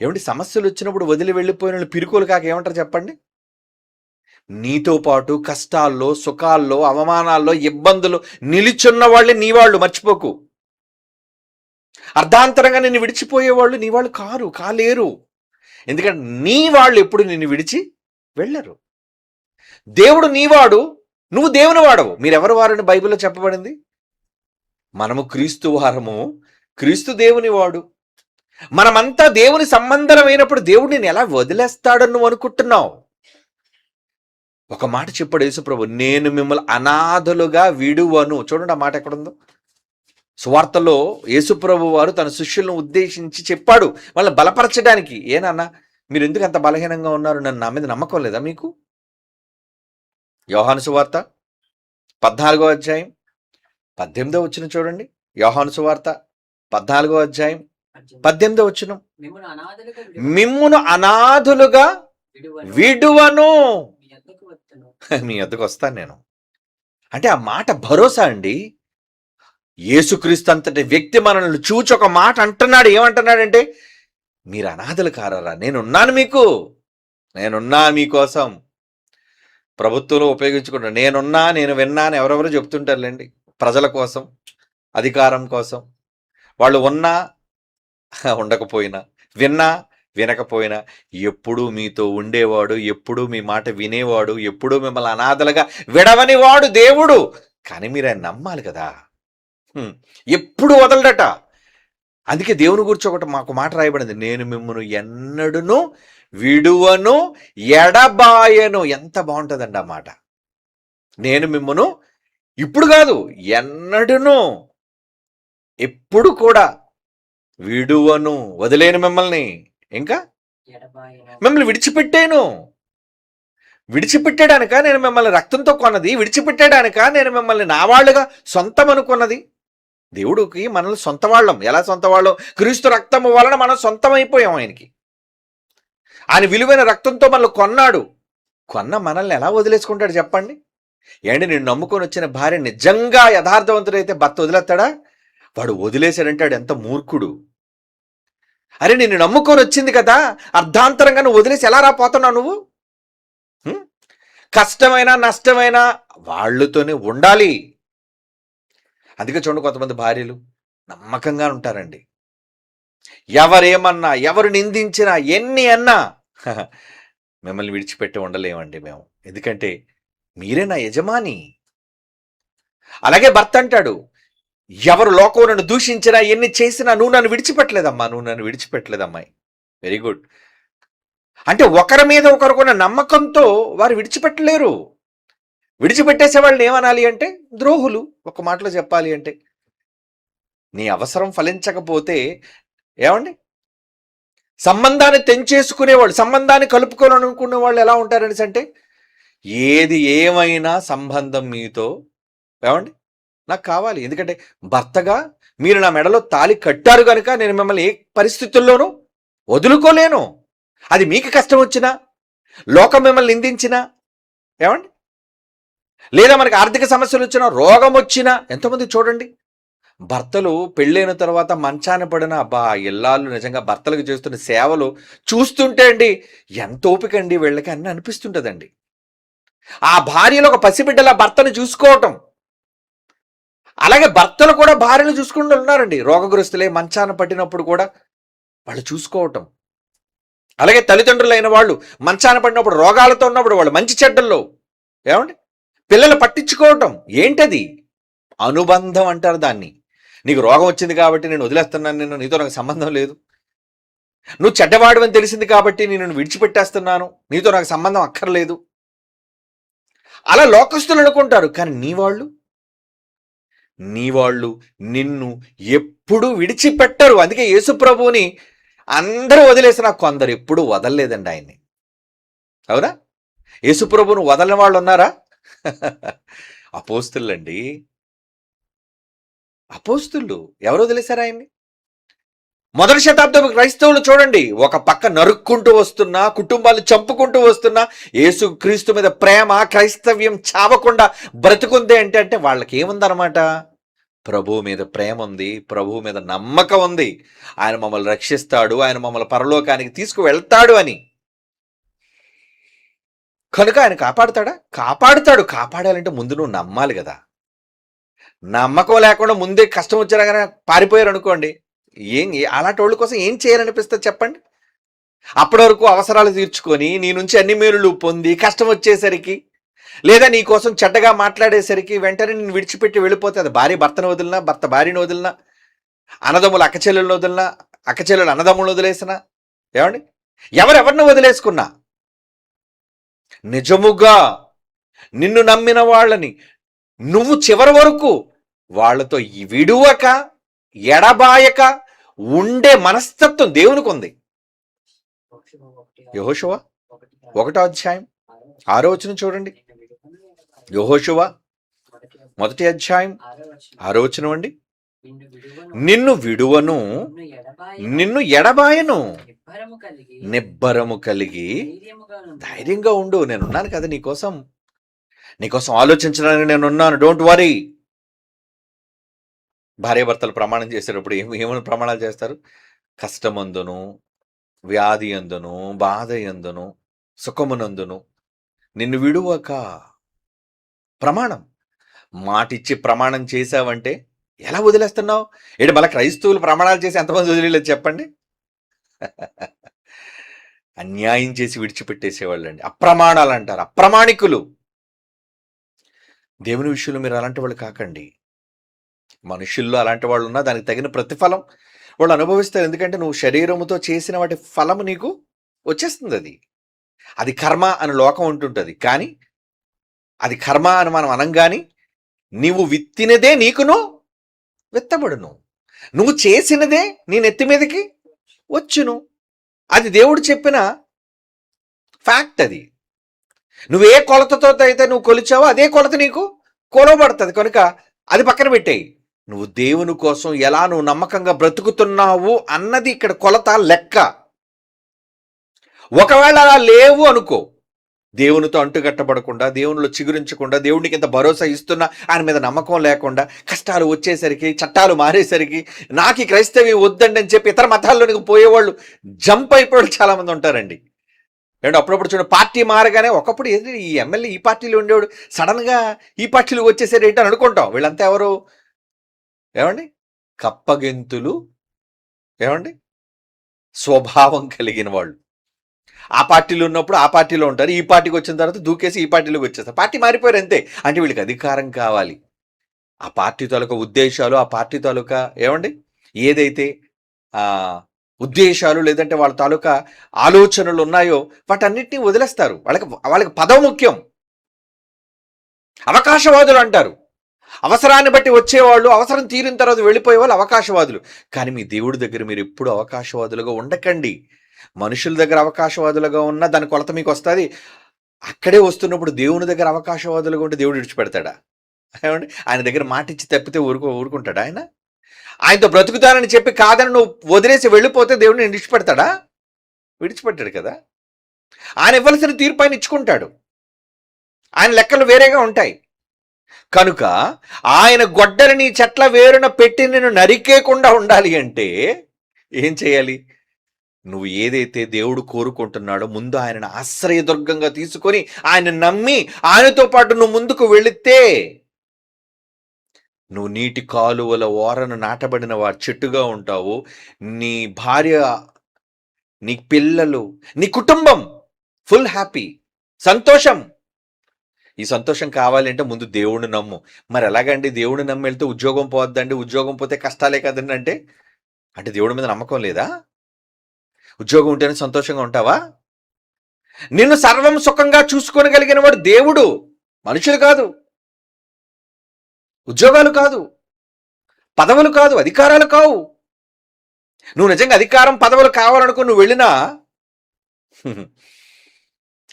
ఏమంటే సమస్యలు వచ్చినప్పుడు వదిలి వెళ్ళిపోయిన పిరుకోలు కాక ఏమంటారు చెప్పండి? నీతో పాటు కష్టాల్లో, సుఖాల్లో, అవమానాల్లో, ఇబ్బందులు నిలిచున్న వాళ్ళే నీ వాళ్ళు, మర్చిపోకు. అర్ధాంతరంగా నిన్ను విడిచిపోయేవాళ్ళు నీ వాళ్ళు కాలేరు. ఎందుకంటే నీ వాళ్ళు ఎప్పుడు నిన్ను విడిచి వెళ్ళరు. దేవుడు నీవాడు, నువ్వు దేవుని వాడవు. మీరెవరు వారని బైబిల్లో చెప్పబడింది? మనము క్రీస్తు వారము, క్రీస్తు దేవుని వాడు. మనమంతా దేవుని సంబంధమైనప్పుడు దేవుడు నేను ఎలా వదిలేస్తాడని నువ్వు అనుకుంటున్నావు? ఒక మాట చెప్పాడు యేసుప్రభు, నేను మిమ్మల్ని అనాథలుగా విడువను. చూడండి ఆ మాట ఎక్కడుందో. సువార్తలో యేసుప్రభు వారు తన శిష్యులను ఉద్దేశించి చెప్పాడు, వాళ్ళని బలపరచడానికి. ఏనన్నా మీరు ఎందుకు అంత బలహీనంగా ఉన్నారు? నా మీద నమ్మకం లేదా మీకు? యోహాను సువార్త 14వ అధ్యాయం 18వ వచనం చూడండి. యోహాను సువార్త 14వ అధ్యాయం 18వ వచనం, మిమ్మును అనాథులుగా విడువను, మీ వద్దకు వస్తాను నేను. అంటే ఆ మాట భరోసా అండి. యేసుక్రీస్తు అంతటి వ్యక్తి మనల్ని చూచి ఒక మాట అంటున్నాడు. ఏమంటున్నాడంటే, మీరు అనాథలు కారారా, నేనున్నాను మీకు, నేనున్నా మీకోసం. ప్రభుత్వంలో ఉపయోగించుకుంటారు, నేనున్నా, నేను విన్నా అని ఎవరెవరో చెప్తుంటారులేండి. ప్రజల కోసం, అధికారం కోసం. వాళ్ళు ఉన్నా ఉండకపోయినా, విన్నా వినకపోయినా, ఎప్పుడూ మీతో ఉండేవాడు, ఎప్పుడూ మీ మాట వినేవాడు, ఎప్పుడూ మిమ్మల్ని అనాథలుగా విడవని వాడు దేవుడు. కానీ మీరు ఆయన నమ్మాలి కదా. ఎప్పుడు వదలడట. అందుకే దేవుని గురించి ఒకటి మాకు మాట రాయబడింది, నేను మిమ్మల్ని ఎన్నడును విడువను ఎడబాయను. ఎంత బాగుంటుందండి ఆ మాట. నేను మిమ్మను ఇప్పుడు కాదు, ఎన్నడును, ఎప్పుడు కూడా విడువను, వదిలేను మిమ్మల్ని, ఇంకా మిమ్మల్ని విడిచిపెట్టాను. విడిచిపెట్టడానిక నేను మిమ్మల్ని రక్తంతో కొన్నది, విడిచిపెట్టడానిక నేను మిమ్మల్ని నా వాళ్ళుగా సొంతం అనుకున్నది. దేవుడికి మనల్ని సొంత వాళ్ళం. ఎలా సొంత వాళ్ళం? క్రీస్తు రక్తము వలన మనం సొంతం అయిపోయాం ఆయనకి. ఆయన విలువైన రక్తంతో మనల్ని కొన్నాడు. కొన్న మనల్ని ఎలా వదిలేసుకుంటాడు చెప్పండి? ఏంటి, నేను నమ్ముకొని వచ్చిన భార్య నిజంగా యథార్థవంతుడైతే భర్త వదిలేస్తాడా? వాడు వదిలేశాడంటే వాడు ఎంత మూర్ఖుడు. అరే, నిన్ను నమ్ముకొని వచ్చింది కదా, అర్ధాంతరంగా నువ్వు వదిలేసి ఎలా రాపోతున్నావు నువ్వు? కష్టమైనా నష్టమైనా వాళ్ళతోనే ఉండాలి. అందుకే చూడండి, కొంతమంది భార్యలు నమ్మకంగా ఉంటారండి. ఎవరేమన్నా, ఎవరు నిందించినా, ఎన్ని అన్నా మిమ్మల్ని విడిచిపెట్టి ఉండలేమండి మేము, ఎందుకంటే మీరే నా యజమాని. అలాగే భర్త అంటాడు, ఎవరు లోకం నన్ను దూషించినా, ఎన్ని చేసినా నువ్వు నన్ను విడిచిపెట్టలేదమ్మా, నువ్వు నన్ను విడిచిపెట్టలేదమ్మాయి. Very good. అంటే ఒకరి మీద ఒకరుకున్న నమ్మకంతో వారు విడిచిపెట్టలేరు. విడిచిపెట్టేసే వాళ్ళని ఏమనాలి అంటే ద్రోహులు. ఒక మాటలో చెప్పాలి అంటే, నీ అవసరం ఫలించకపోతే ఏమండి, సంబంధాన్ని తెంచేసుకునేవాళ్ళు, సంబంధాన్ని కలుపుకోవాలనుకునే వాళ్ళు ఎలా ఉంటారనేసి అంటే, ఏది ఏమైనా సంబంధం మీతో ఏమండి నాకు కావాలి, ఎందుకంటే భర్తగా మీరు నా మెడలో తాళి కట్టారు కనుక నేను మిమ్మల్ని ఏ పరిస్థితుల్లోనూ వదులుకోలేను. అది మీకు కష్టం వచ్చినా, లోకం మిమ్మల్ని నిందించినా, ఏమండి, లేదా మనకి ఆర్థిక సమస్యలు వచ్చినా, రోగం వచ్చినా. ఎంతోమంది చూడండి, భర్తలు పెళ్ళైన తర్వాత మంచాన పడిన ఇల్లాళ్ళు నిజంగా భర్తలకు చేస్తున్న సేవలు చూస్తుంటే అండి, ఎంత ఓపిక అండి వీళ్ళకి అన్నీ అనిపిస్తుంటుందండి. ఆ భార్యలో ఒక పసిబిడ్డల భర్తను చూసుకోవటం, అలాగే భర్తలు కూడా భార్యలు చూసుకుంటూ ఉన్నారండి. రోగగ్రస్తులే మంచాన పట్టినప్పుడు కూడా వాళ్ళు చూసుకోవటం, అలాగే తల్లిదండ్రులైన వాళ్ళు మంచాన పడినప్పుడు, రోగాలతో ఉన్నప్పుడు వాళ్ళు మంచి చెడ్డల్లో ఏమండి పిల్లలు పట్టించుకోవటం. ఏంటది? అనుబంధం అంటారు దాన్ని. నీకు రోగం వచ్చింది కాబట్టి నేను వదిలేస్తున్నాను, నిన్ను, నీతో నాకు సంబంధం లేదు. నువ్వు చెడ్డవాడు అని తెలిసింది కాబట్టి నేను విడిచిపెట్టేస్తున్నాను, నీతో నాకు సంబంధం అక్కర్లేదు, అలా లోకస్తులు అనుకుంటారు. కానీ నీ వాళ్ళు నిన్ను ఎప్పుడు విడిచిపెట్టరు. అందుకే యేసు ప్రభువుని అందరూ వదిలేసిన కొందరు ఎప్పుడు వదలలేదండి ఆయన్ని. అవునా? యేసు ప్రభువును వదలని వాళ్ళు ఉన్నారా? అపోస్తులండి. అపోస్తులు ఎవరు వదిలేశారు ఆయన్ని? మొదటి శతాబ్దం క్రైస్తవులు చూడండి, ఒక పక్క నరుక్కుంటూ వస్తున్నా, కుటుంబాలు చంపుకుంటూ వస్తున్నా, యేసు క్రీస్తు మీద ప్రేమ, క్రైస్తవ్యం చావకుండా బ్రతుకుంది అంటే వాళ్ళకి ఏముందన్నమాట? ప్రభువు మీద ప్రేమ ఉంది, ప్రభువు మీద నమ్మకం ఉంది, ఆయన మమ్మల్ని రక్షిస్తాడు, ఆయన మమ్మల్ని పరలోకానికి తీసుకువెళ్తాడు అని. కనుక ఆయన కాపాడుతాడా? కాపాడుతాడు. కాపాడాలంటే ముందు నువ్వు నమ్మాలి కదా. నమ్మకం లేకుండా ముందే కష్టం వచ్చారా కానీ పారిపోయారు అనుకోండి, అలాంటి వాళ్ళ కోసం ఏం చేయాలనిపిస్తుంది చెప్పండి? అప్పటి వరకు అవసరాలు తీర్చుకొని నీ నుంచి అన్ని మేలులు పొంది కష్టం వచ్చేసరికి, లేదా నీ కోసం చెడ్డగా మాట్లాడేసరికి వెంటనే నేను విడిచిపెట్టి వెళ్ళిపోతే, అది భార్య భర్తను వదిలినా, భర్త భార్యను వదిలినా, అన్నదమ్ములు అక్కచెల్లెలను వదిలినా, అక్కచెల్లెలు అన్నదమ్ములను వదిలేసినా, ఏమండి, ఎవరెవరిని వదిలేసుకున్నా, నిజముగా నిన్ను నమ్మిన వాళ్ళని నువ్వు చివరి వరకు వాళ్ళతో విడువక ఎడబాయక ఉండే మనస్తత్వం దేవునికి ఉంది. యెహోషువ 1వ అధ్యాయం 6వ వచనం చూడండి. యెహోషువ 1వ అధ్యాయం 6వ వచనం అండి. నిన్ను విడువను, నిన్ను ఎడబాయను, నిబ్బరము కలిగి ధైర్యంగా ఉండు. నేనున్నాను కదా నీకోసం ఆలోచించడానికి నేనున్నాను. Don't worry. భార్యాభర్తలు ప్రమాణం చేసేటప్పుడు ఏమని ప్రమాణాలు చేస్తారు? కష్టమందును, వ్యాధి అందును, బాధ ఎందును, సుఖమునందును నిన్ను విడువక. ప్రమాణం. మాటిచ్చి ప్రమాణం చేశావంటే ఎలా వదిలేస్తున్నావు? ఏంటి మళ్ళా క్రైస్తవులు ప్రమాణాలు చేసి ఎంతమంది వదిలేదు చెప్పండి? అన్యాయం చేసి విడిచిపెట్టేసేవాళ్ళండి. అప్రమాణాలు అంటారు, అప్రమాణికులు. దేవుని విషయంలో మీరు అలాంటి వాళ్ళు కాకండి. మనుషుల్లో అలాంటి వాళ్ళు ఉన్నా దానికి తగిన ప్రతిఫలం వాళ్ళు అనుభవిస్తారు. ఎందుకంటే నువ్వు శరీరముతో చేసిన వాటి ఫలము నీకు వచ్చేస్తుంది. అది కర్మ అని లోకం ఉంటుంటుంది. కానీ అది కర్మ అని మనం అనంగాని నీవు విత్తినదే నీకును విత్తబడును. నువ్వు చేసినదే నీ నెత్తి మీదకి వచ్చును. అది దేవుడు చెప్పిన ఫ్యాక్ట్. అది నువ్వే కొలతతో అయితే నువ్వు కొలిచావో అదే కొలత నీకు కొలవబడుతుంది. కనుక అది పక్కన పెట్టేయి. నువ్వు దేవుని కోసం ఎలా నువ్వు నమ్మకంగా బ్రతుకుతున్నావు అన్నది ఇక్కడ కొలత, లెక్క. ఒకవేళ అలా లేవు అనుకో, దేవునితో అంటుగట్టబడకుండా, దేవునిలో చిగురించకుండా, దేవునికి ఇంత భరోసా ఇస్తున్నా ఆయన మీద నమ్మకం లేకుండా, కష్టాలు వచ్చేసరికి, చట్టాలు మారేసరికి నాకు ఈ క్రైస్తవ్యం వద్దండి అని చెప్పి ఇతర మతాల్లోనికి పోయేవాళ్ళు జంప్ అయిపోయాడు చాలా మంది ఉంటారండి. ఏమంటే అప్పుడప్పుడు చూడండి, పార్టీ మారగానే ఒకప్పుడు ఏది ఈ ఎమ్మెల్యే ఈ పార్టీలో ఉండేవాడు సడన్గా ఈ పార్టీలో వచ్చేసారు ఏంటి అని అనుకుంటాం. వీళ్ళంతా ఎవరు? ఏమండి? కప్పగెంతులు, ఏమండి, స్వభావం కలిగిన వాళ్ళు. ఆ పార్టీలో ఉన్నప్పుడు ఆ పార్టీలో ఉంటారు, ఈ పార్టీకి వచ్చిన తర్వాత దూకేసి ఈ పార్టీలోకి వచ్చేస్తారు. పార్టీ మారిపోయారు అంతే. అంటే వీళ్ళకి అధికారం కావాలి. ఆ పార్టీ తాలూకా ఉద్దేశాలు, ఆ పార్టీ తాలూకా ఏమండి ఏదైతే ఉద్దేశాలు లేదంటే వాళ్ళ తాలూకా ఆలోచనలు ఉన్నాయో వాటన్నిటినీ వదిలేస్తారు. వాళ్ళకి పదవి ముఖ్యం. అవకాశవాదులు అంటారు. అవసరాన్ని బట్టి వచ్చేవాళ్ళు, అవసరం తీరిన తర్వాత వెళ్ళిపోయే వాళ్ళు అవకాశవాదులు. కానీ మీ దేవుడి దగ్గర మీరు ఎప్పుడు అవకాశవాదులుగా ఉండకండి. మనుషుల దగ్గర అవకాశవాదులుగా ఉన్నా దాని కొలత మీకు వస్తుంది. అక్కడే వస్తున్నప్పుడు దేవుని దగ్గర అవకాశవాదులుగా ఉంటే దేవుడు విడిచిపెడతాడా? ఏమండి? ఆయన దగ్గర మాట ఇచ్చి తప్పితే ఊరుకుంటాడా? ఆయనతో బ్రతుకుతానని చెప్పి కాదని నువ్వు వదిలేసి వెళ్ళిపోతే దేవుడిని విడిచిపెడతాడా? విడిచిపెట్టాడు కదా. ఆయన ఇవ్వాల్సిన తీర్పు ఆయన ఇచ్చుకుంటాడు. ఆయన లెక్కలు వేరేగా ఉంటాయి. కనుక ఆయన గొడ్డలిని చెట్ల వేరున పెట్టి నేను నరికేయకుండా ఉండాలి అంటే ఏం చేయాలి? నువ్వు ఏదైతే దేవుడు కోరుకుంటున్నాడో ముందు ఆయనను ఆశ్రయదుర్గంగా తీసుకొని ఆయన నమ్మి ఆయనతో పాటు నువ్వు ముందుకు వెళితే నువ్వు నీటి కాలువల ఓరను నాటబడిన వారి చెట్టుగా ఉంటావు. నీ భార్య, నీ పిల్లలు, నీ కుటుంబం ఫుల్ హ్యాపీ, సంతోషం. ఈ సంతోషం కావాలంటే ముందు దేవుడిని నమ్ము. మరి ఎలాగండి దేవుడిని నమ్మి వెళ్తే ఉద్యోగం పోద్దండి, ఉద్యోగం పోతే కష్టాలే కదండి అంటే దేవుడి మీద నమ్మకం లేదా? ఉద్యోగం ఉంటేనే సంతోషంగా ఉంటావా? నిన్ను సర్వం సుఖంగా చూసుకోగలిగిన వాడు దేవుడు, మనుషులు కాదు, ఉద్యోగాలు కాదు, పదవులు కాదు, అధికారాలు కావు. నువ్వు నిజంగా అధికారం పదవులు కావాలనుకో నువ్వు వెళ్ళినా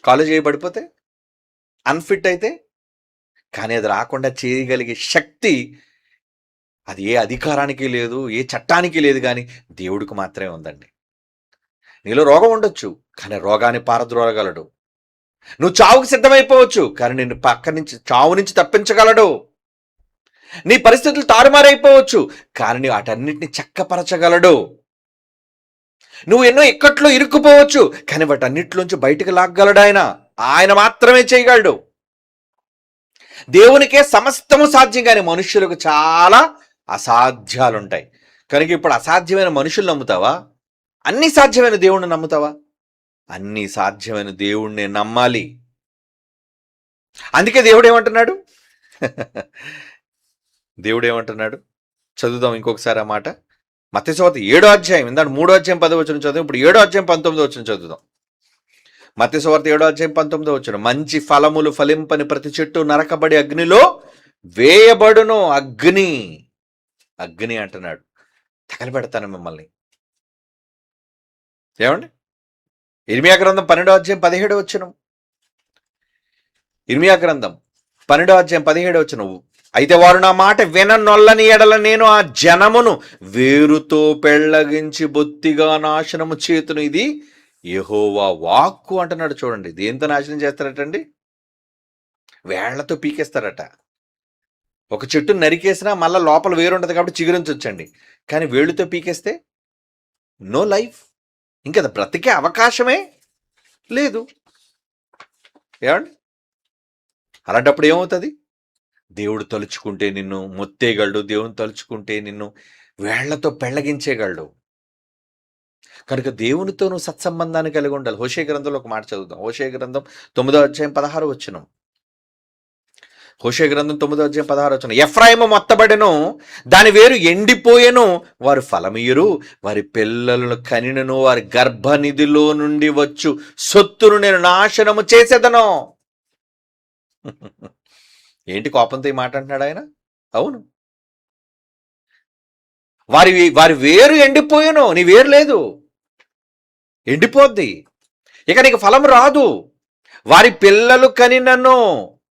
కాలేజ్ చేయబడిపోతే, అన్ఫిట్ అయితే, కానీ అది రాకుండా చేయగలిగే శక్తి అది ఏ అధికారానికి లేదు, ఏ చట్టానికి లేదు, కానీ దేవుడికి మాత్రమే ఉందండి. నీలో రోగం ఉండొచ్చు, కానీ రోగాన్ని పారద్రోలగలడు. నువ్వు చావుకు సిద్ధమైపోవచ్చు, కానీ నిన్ను పక్క నుంచి చావు నుంచి తప్పించగలడు. నీ పరిస్థితులు తారుమారైపోవచ్చు, కానీ నీ వాటన్నిటిని చక్కపరచగలడు. నువ్వు ఎన్నో ఇక్కట్లో ఇరుక్కుపోవచ్చు, కానీ వాటన్నిటిలోంచి బయటకు లాగ్గలడు ఆయన. ఆయన మాత్రమే చేయగలడు. దేవునికే సమస్తము సాధ్యం, కానీ మనుష్యులకు చాలా అసాధ్యాలుంటాయి. కనుక ఇప్పుడు అసాధ్యమైన మనుషులు నమ్ముతావా? అన్ని సాధ్యమైన దేవుణ్ణి నమ్ముతావా? అన్ని సాధ్యమైన దేవుణ్ణి నమ్మాలి. అందుకే దేవుడు ఏమంటున్నాడు? దేవుడు ఏమంటున్నాడు చదువుదాం ఇంకొకసారి ఆ మాట. మత్తయి సువార్త 7వ అధ్యాయం, ఇందాక 3వ అధ్యాయం 10వ వచనం చదువు, ఇప్పుడు 7వ అధ్యాయం 19వ వచనం చదువుదాం. మత్తయి సువార్త 7వ అధ్యాయం 19వ వచనం. మంచి ఫలములు ఫలింపని ప్రతి చెట్టు నరకబడి అగ్నిలో వేయబడును. అగ్ని అంటున్నాడు. తగలబెడతాను మిమ్మల్ని. ఏమండి? ఇర్మియా గ్రంథం 12వ అధ్యాయం 17వ వచనం. ఇర్మియా గ్రంథం 12వ అధ్యాయం 17వ వచనం. అయితే వారు నా మాట విననొల్లని ఎడల నేను ఆ జనమును వేరుతో పెళ్లగించి బొత్తిగా నాశనము చేతును. ఇది యెహోవా వాక్కు అంటున్నాడు. చూడండి, దేంతో నాశనం చేస్తారటండి? వేళ్లతో పీకేస్తారట. ఒక చెట్టును నరికేసినా మళ్ళీ లోపల వేరుండదు కాబట్టి చిగురించొచ్చండి. కానీ వేళ్ళుతో పీకేస్తే నో లైఫ్. ఇంకా అది బ్రతికే అవకాశమే లేదు. ఏమండి? అలాంటప్పుడు ఏమవుతుంది? దేవుడు తలుచుకుంటే నిన్ను మొత్తేయగలడు. దేవుని తలుచుకుంటే నిన్ను వేళ్లతో పెళ్లగించేయగలడు. కనుక దేవునితో నువ్వు సత్సంబంధాన్ని కలిగి ఉండాలి. హోషేయ గ్రంథంలో ఒక మాట చదువుదాం. హోషేయ గ్రంథం 9వ అధ్యాయం 16వ వచనం. హోషేయ గ్రంథం 9వ అధ్యాయం 16వ వచనం. ఎఫ్రాయిము మొత్తబడెను, దాని వేరు ఎండిపోయెను, వారు ఫలమియ్యరు, వారి పిల్లలను కనినను, వారి గర్భనిధిలో నుండి వచ్చు సొత్తును నేను నాశనము చేసేదను. ఏంటి కోపంతో ఈ మాట అంటున్నాడు ఆయన? అవును, వారి వేరు ఎండిపోయాను. నీ వేరు లేదు, ఎండిపోద్ది. ఇక నీకు ఫలం రాదు. వారి పిల్లలు కనినను,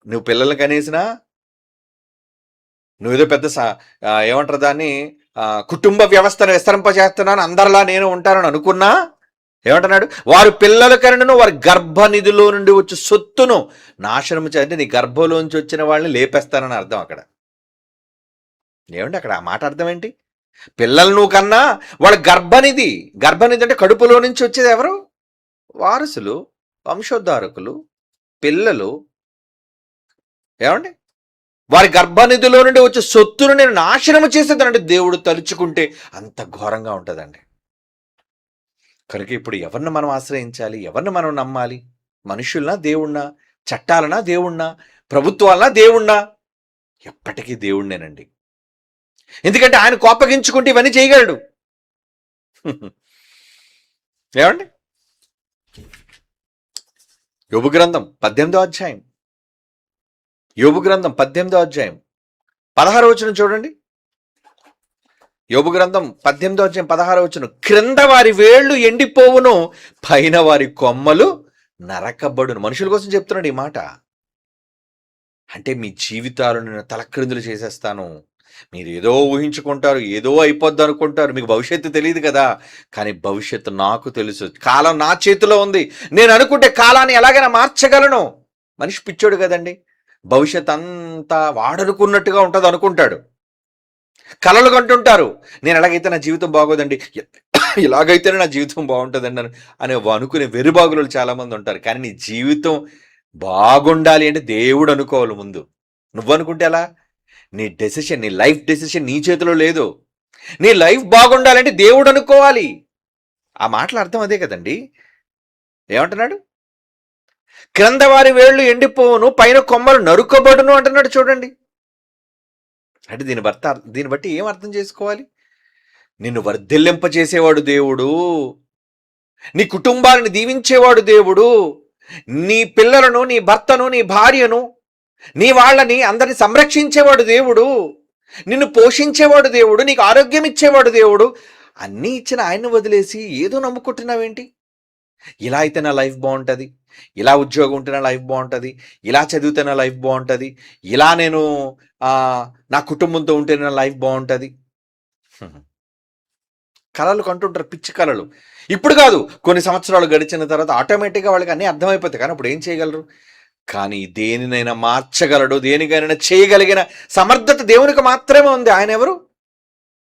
నువ్వు పిల్లలు కనేసినా, నువ్వేదో పెద్ద ఏమంటారు దాన్ని, కుటుంబ వ్యవస్థను విస్తరింపజేస్తున్నాను, అందరిలా నేను ఉంటానని అనుకున్నా, ఏమంటున్నాడు? వారి పిల్లల కనినను, వారి గర్భనిధిలో నుండి వచ్చి సొత్తును నాశనం అంటే నీ గర్భంలోంచి వచ్చిన వాళ్ళని లేపేస్తానని అర్థం అక్కడ. ఏమండి అక్కడ ఆ మాట అర్థం ఏంటి? పిల్లలు నువ్వు కన్నా వాళ్ళ గర్భనిధి అంటే కడుపులో నుంచి వచ్చేది ఎవరు? వారసులు, వంశోద్ధారకులు, పిల్లలు. ఏమండి? వారి గర్భనిధిలో నుండి వచ్చే సొత్తును నేను నాశనము చేసేదానంటే దేవుడు తలుచుకుంటే అంత ఘోరంగా ఉంటుందండి. కనుక ఇప్పుడు ఎవరిని మనం ఆశ్రయించాలి? ఎవరిని మనం నమ్మాలి? మనుషులనా దేవుణ్ణా? చట్టాలనా దేవుణ్ణా? ప్రభుత్వాలనా దేవుణ్ణా? ఎప్పటికీ దేవుణ్ణేనండి. ఎందుకంటే ఆయన కోపగించుకుంటే ఇవన్నీ చేయగలడు. ఏమండి? యోబు గ్రంథం 18వ అధ్యాయం, యోబు గ్రంథం 18వ అధ్యాయం 16వ వచనం చూడండి. యోబు గ్రంథం 18వ అధ్యాయం 16వ వచనం. క్రింద వారి వేళ్ళు ఎండిపోవును, పైన వారి కొమ్మలు నరకబడును. మనుషుల కోసం చెప్తున్నాడు ఈ మాట. అంటే మీ జీవితాలను నేను తలక్రిందులు చేసేస్తాను, మీరు ఏదో ఊహించుకుంటారు, ఏదో అయిపోద్ది అనుకుంటారు, మీకు భవిష్యత్తు తెలియదు కదా. కానీ భవిష్యత్తు నాకు తెలుసు, కాలం నా చేతిలో ఉంది. నేను అనుకుంటే కాలాన్ని ఎలాగైనా మార్చగలను. మనిషి పిచ్చోడు కదండి, భవిష్యత్ అంతా వాడనుకున్నట్టుగా ఉంటుంది అనుకుంటాడు. కలలు కంటుంటారు, నేను ఎలాగైతే నా జీవితం బాగోదండి, ఇలాగైతేనే నా జీవితం బాగుంటుందండి అనే అనుకునే వెరుబాగులు చాలామంది ఉంటారు. కానీ నీ జీవితం బాగుండాలి అంటే దేవుడు అనుకోవాలి ముందు. నువ్వు అనుకుంటే ఎలా? నీ డెసిషన్, నీ లైఫ్ డెసిషన్ నీ చేతిలో లేదు. నీ లైఫ్ బాగుండాలంటే దేవుడు అనుకోవాలి. ఆ మాటల అర్థం అదే కదండి. ఏమంటున్నాడు? క్రింద వారి వేళ్ళు ఎండిపోవును, పైన కొమ్మలు నరుకబడును అంటున్నాడు. చూడండి, అంటే దీన్ని బట్టి ఏం అర్థం చేసుకోవాలి? నిన్ను వర్ధిల్లింపచేసేవాడు దేవుడు, నీ కుటుంబాలను దీవించేవాడు దేవుడు, నీ పిల్లలను, నీ భర్తను, నీ భార్యను, నీ వాళ్ళని అందరిని సంరక్షించేవాడు దేవుడు, నిన్ను పోషించేవాడు దేవుడు, నీకు ఆరోగ్యం ఇచ్చేవాడు దేవుడు. అన్నీ ఇచ్చిన ఆయన్ని వదిలేసి ఏదో నమ్ముకుంటున్నావేంటి? ఇలా అయితే నా లైఫ్ బాగుంటుంది, ఇలా ఉద్యోగం ఉంటే నా లైఫ్ బాగుంటుంది, ఇలా చదివితే నా లైఫ్ బాగుంటుంది, ఇలా నేను నా కుటుంబంతో ఉంటే నా లైఫ్ బాగుంటుంది. కళలు కంటుంటారు, పిచ్చి కళలు. ఇప్పుడు కాదు, కొన్ని సంవత్సరాలు గడిచిన తర్వాత ఆటోమేటిక్గా వాళ్ళకి అన్నీ అర్థమైపోతాయి. కానీ అప్పుడు ఏం చేయగలరు? కానీ దేనినైనా మార్చగలడు, దేనికైనా చేయగలిగిన సమర్థత దేవునికి మాత్రమే ఉంది. ఆయన ఎవరు?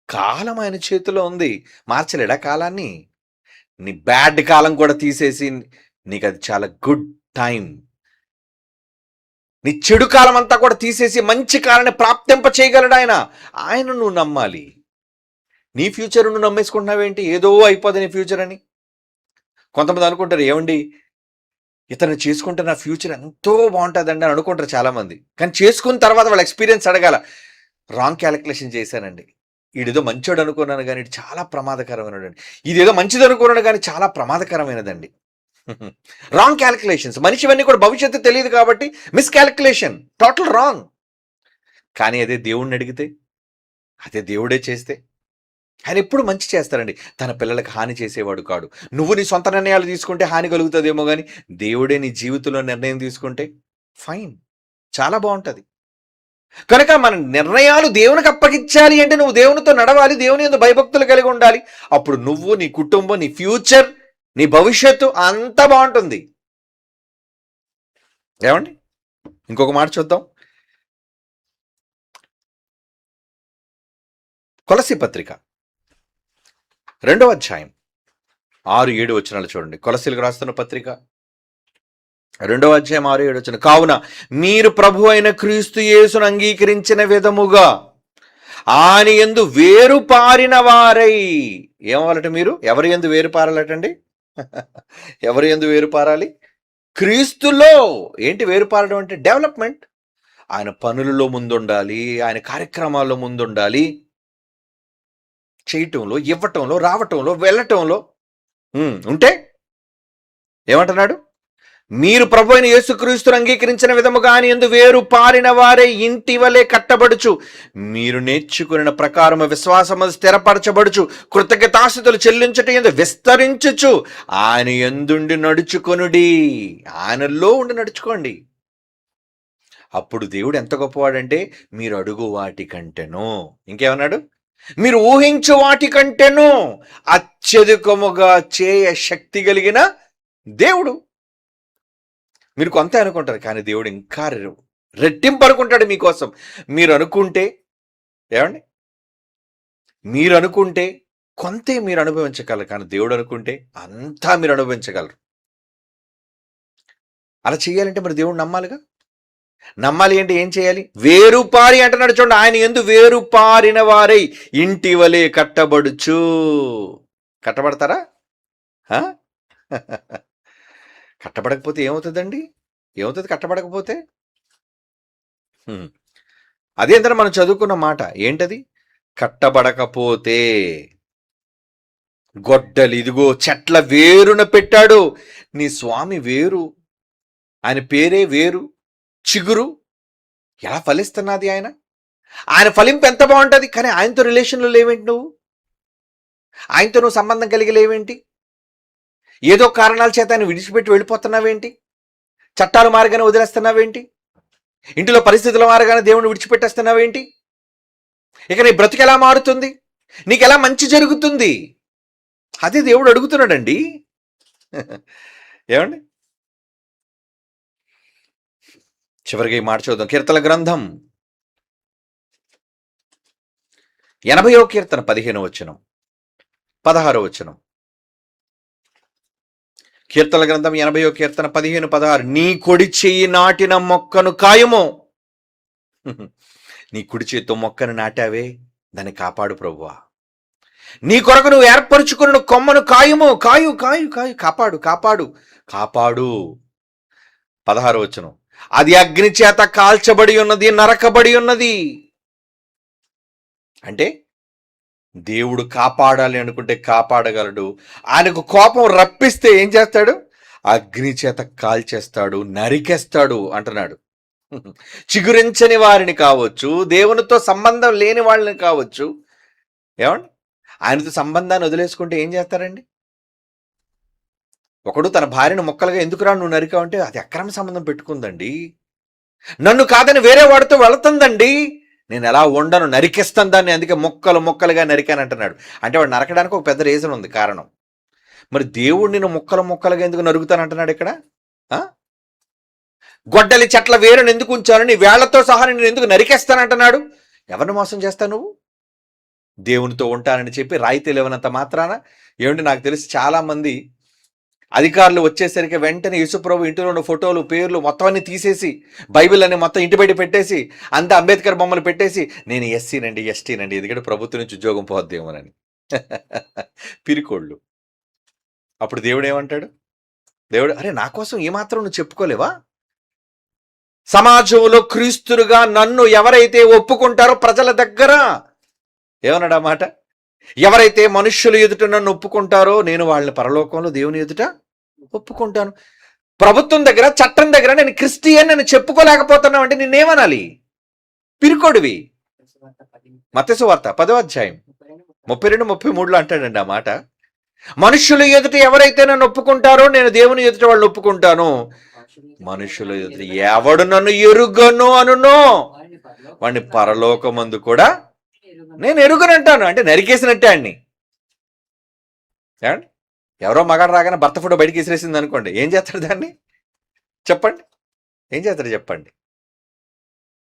కాలం ఆయన చేతిలో ఉంది. మార్చలేడా కాలాన్ని? నీ బ్యాడ్ కాలం కూడా తీసేసి నీకు అది చాలా గుడ్ టైం, నీ చెడు కాలం అంతా కూడా తీసేసి మంచి కాలాన్ని ప్రాప్తింప చేయగలడు ఆయన. ఆయన నువ్వు నమ్మాలి. నీ ఫ్యూచర్ నువ్వు నమ్మేసుకుంటున్నావేంటి? ఏదో అయిపోదు నీ ఫ్యూచర్ అని. కొంతమంది అనుకుంటారు, ఏమండి ఇతను చేసుకుంటే నా ఫ్యూచర్ ఎంతో బాగుంటుందండి అని అనుకుంటారు చాలామంది. కానీ చేసుకున్న తర్వాత వాళ్ళ ఎక్స్పీరియన్స్ అడగాల. రాంగ్ క్యాలిక్యులేషన్ చేశానండి, ఈడేదో మంచోడు అనుకున్నాను కానీ ఇది చాలా ప్రమాదకరమైనదండి, ఇదేదో మంచిది అనుకున్నాను కానీ చాలా ప్రమాదకరమైనదండి. Wrong calculations. మనిషివన్నీ కూడా భవిష్యత్తు తెలియదు కాబట్టి మిస్క్యాలిక్యులేషన్, టోటల్ రాంగ్. కానీ అదే దేవుణ్ణి అడిగితే, అదే దేవుడే చేస్తే ఆయన ఎప్పుడు మంచి చేస్తారండి. తన పిల్లలకు హాని చేసేవాడు కాడు. నువ్వు నీ సొంత నిర్ణయాలు తీసుకుంటే హాని కలుగుతుందేమో, కానీ దేవుడే నీ జీవితంలో నిర్ణయం తీసుకుంటే ఫైన్, చాలా బాగుంటుంది. కనుక మన నిర్ణయాలు దేవునికి అప్పగించాలి అంటే నువ్వు దేవునితో నడవాలి, దేవుని యందు భయభక్తులు కలిగి ఉండాలి. అప్పుడు నువ్వు, నీ కుటుంబం, నీ ఫ్యూచర్, నీ భవిష్యత్తు అంతా బాగుంటుంది. ఏమండి? ఇంకొక మాట చూద్దాం. కొలస్సీ పత్రిక 2వ అధ్యాయం 6-7 వచనాలు చూడండి. కొలస్సీలకు రాస్తున్న పత్రిక 2వ అధ్యాయం 6-7 వచనం. కావున మీరు ప్రభు అయిన క్రీస్తు యేసును అంగీకరించిన విధముగా ఆయన యందు వేరు పారిన వారై. ఏమవ్వాలట మీరు? ఎవరి యందు వేరు పారాలటండి? ఎవరి యందు వేరు పారాలి? క్రీస్తులో. ఏంటి వేరు పారడం అంటే? డెవలప్మెంట్. ఆయన పనులలో ముందుండాలి, ఆయన కార్యక్రమాల్లో ముందుండాలి, చేయటంలో, ఇవ్వటంలో, రావటంలో, వెళ్ళటంలో ఉంటే ఏమంటున్నాడు? మీరు ప్రభు అయిన యేసుక్రీస్తును అంగీకరించిన విధముగా ఆయన యందు వేరు పారిన వారే ఇంటి వలె కట్టబడుచు, మీరు నేర్చుకున్న ప్రకారము విశ్వాసము స్థిరపరచబడుచు, కృతజ్ఞతాస్తుతులు చెల్లించుట యందు విస్తరించుచు ఆయన యందుండి నడుచుకొనుడి. ఆయనలో ఉండి నడుచుకోండి. అప్పుడు దేవుడు ఎంత గొప్పవాడంటే, మీరు అడుగు వాటి కంటేను, ఇంకేమన్నాడు? మీరు ఊహించు వాటి కంటేను అత్యధికముగా చేయ శక్తి కలిగిన దేవుడు. మీరు కొంత అనుకుంటారు, కానీ దేవుడు ఇంకా రెట్టింపు అనుకుంటాడు మీకోసం. మీరు అనుకుంటే, ఏమండి, మీరు అనుకుంటే కొంతే మీరు అనుభవించగలరు, కానీ దేవుడు అనుకుంటే అంతా మీరు అనుభవించగలరు. అలా చేయాలంటే మరి దేవుడు నమ్మాలిగా. నమ్మాలి అంటే ఏం చేయాలి? వేరుపారి అంటున్నాడు చూడండి. ఆయన యందు వేరు పారిన వారై ఇంటి వలె కట్టబడుచు. కట్టబడతారా? కట్టబడకపోతే ఏమవుతుందండి? ఏమవుతుంది కట్టబడకపోతే? అదేంటంటే మనం చదువుకున్న మాట ఏంటది? కట్టబడకపోతే గొడ్డలి ఇదిగో చెట్ల వేరున పెట్టాడు. నీ స్వామి వేరు, ఆయన పేరే వేరు, చిగురు. ఎలా ఫలిస్తున్నది ఆయన? ఆయన ఫలింపు ఎంత బాగుంటుంది, కానీ ఆయనతో రిలేషన్లో లేవేంటి? ఆయనతో నువ్వు సంబంధం కలిగి లేవేంటి? ఏదో కారణాల చేత ఆయన విడిచిపెట్టి వెళ్ళిపోతున్నావేంటి? చట్టాలు మారగానే వదిలేస్తున్నావేంటి? ఇంటిలో పరిస్థితుల మారగానే దేవుని విడిచిపెట్టేస్తున్నావేంటి? ఇక నీ బ్రతుకు ఎలా మారుతుంది? నీకు ఎలా మంచి జరుగుతుంది? అదే దేవుడు అడుగుతున్నాడండి. ఏమండి? చివరిగా ఈ మాట చూద్దాం. కీర్తన గ్రంథం 80వ కీర్తన 15వ వచనం, 16వ వచనం. కీర్తన గ్రంథం 80వ కీర్తన 15-16. నీ కుడి చెయ్యి నాటిన మొక్కను కాయము. నీ కుడి చేతితో మొక్కను నాటావే, దాన్ని కాపాడు ప్రభువా. నీ కొరకు నువ్వు ఏర్పరచుకున్న కొమ్మను కాయము. కాయు కాయు కాయు కాపాడు కాపాడు కాపాడు. 16వ వచనం. అది అగ్ని చేత కాల్చబడి ఉన్నది, నరకబడి ఉన్నది. అంటే దేవుడు కాపాడాలి అనుకుంటే కాపాడగలడు. ఆయనకు కోపం రప్పిస్తే ఏం చేస్తాడు? అగ్ని చేత కాల్చేస్తాడు, నరికేస్తాడు అంటున్నాడు. చిగురించని వారిని కావచ్చు, దేవునితో సంబంధం లేని వాళ్ళని కావచ్చు, ఏమండి, ఆయనతో సంబంధాన్ని వదిలేసుకుంటే ఏం చేస్తారండి? ఒకడు తన భార్యను మొక్కలుగా ఎందుకురా నువ్వు నరికావు అంటే, అది అక్రమ సంబంధం పెట్టుకుందండి, నన్ను కాదని వేరే వాడితో వెళుతుందండి, నేను ఎలా ఉండను, నరికేస్తాను దాన్ని, అందుకే మొక్కలు మొక్కలుగా నరికాను అంటున్నాడు. అంటే వాడు నరకడానికి ఒక పెద్ద రీజన్ ఉంది, కారణం. మరి దేవుడు నేను మొక్కలు మొక్కలుగా ఎందుకు నరుగుతానంటున్నాడు ఇక్కడ? గొడ్డలి చెట్ల వేరును ఎందుకు ఉంచాను, నీ వేళ్లతో సహా నేను ఎందుకు నరికేస్తానంటున్నాడు? ఎవరిని మోసం చేస్తావు నువ్వు? దేవునితో ఉంటానని చెప్పి రాయి తెలియనంత మాత్రాన. ఏమంటే నాకు తెలిసి చాలా మంది అధికారులు వచ్చేసరికి వెంటనే యేసుప్రభు ఇంటిలో ఉన్న ఫోటోలు, పేర్లు మొత్తం అన్ని తీసేసి, బైబిల్ అని మొత్తం ఇంటి బయట పెట్టేసి, అంతా అంబేద్కర్ బొమ్మలు పెట్టేసి, నేను ఎస్సీనండి, ఎస్టీనండి, ఎందుకంటే ప్రభుత్వం నుంచి ఉద్యోగం పోద్దేమోనని. పిరికోళ్ళు. అప్పుడు దేవుడు ఏమంటాడు? దేవుడు, అరే నా కోసం ఏమాత్రం నువ్వు చెప్పుకోలేవా? సమాజంలో క్రీస్తులుగా నన్ను ఎవరైతే ఒప్పుకుంటారో ప్రజల దగ్గర, ఏమన్నాడు ఆ మాట? ఎవరైతే మనుష్యుల ఎదుట నన్ను ఒప్పుకుంటారో నేను వాళ్ళని పరలోకంలో దేవుని ఎదుట ఒప్పుకుంటాను. ప్రభుత్వం దగ్గర, చట్టం దగ్గర నేను క్రిస్టియన్ అని చెప్పుకోలేకపోతున్నావు అంటే నిన్నేమనాలి? పిరికోడివి. మత్తయి సువార్త 10వ అధ్యాయం 32-33లో అంటాడండి ఆ మాట. మనుష్యుల ఎదుట ఎవరైతే నన్ను ఒప్పుకుంటారో నేను దేవుని ఎదుట వాళ్ళు ఒప్పుకుంటాను. మనుషుల ఎదుట ఎవడు నన్ను ఎరుగను అనునో వాడిని పరలోకమందు కూడా నేను ఎరుగనంటాను. అంటే నరికేసినట్టే అన్ని. ఏమండి, ఎవరో మగాడు రాగానే భర్త ఫోటో బయటకి విసిరేసింది అనుకోండి, ఏం చేస్తాడు దాన్ని? చెప్పండి, ఏం చేస్తాడు చెప్పండి?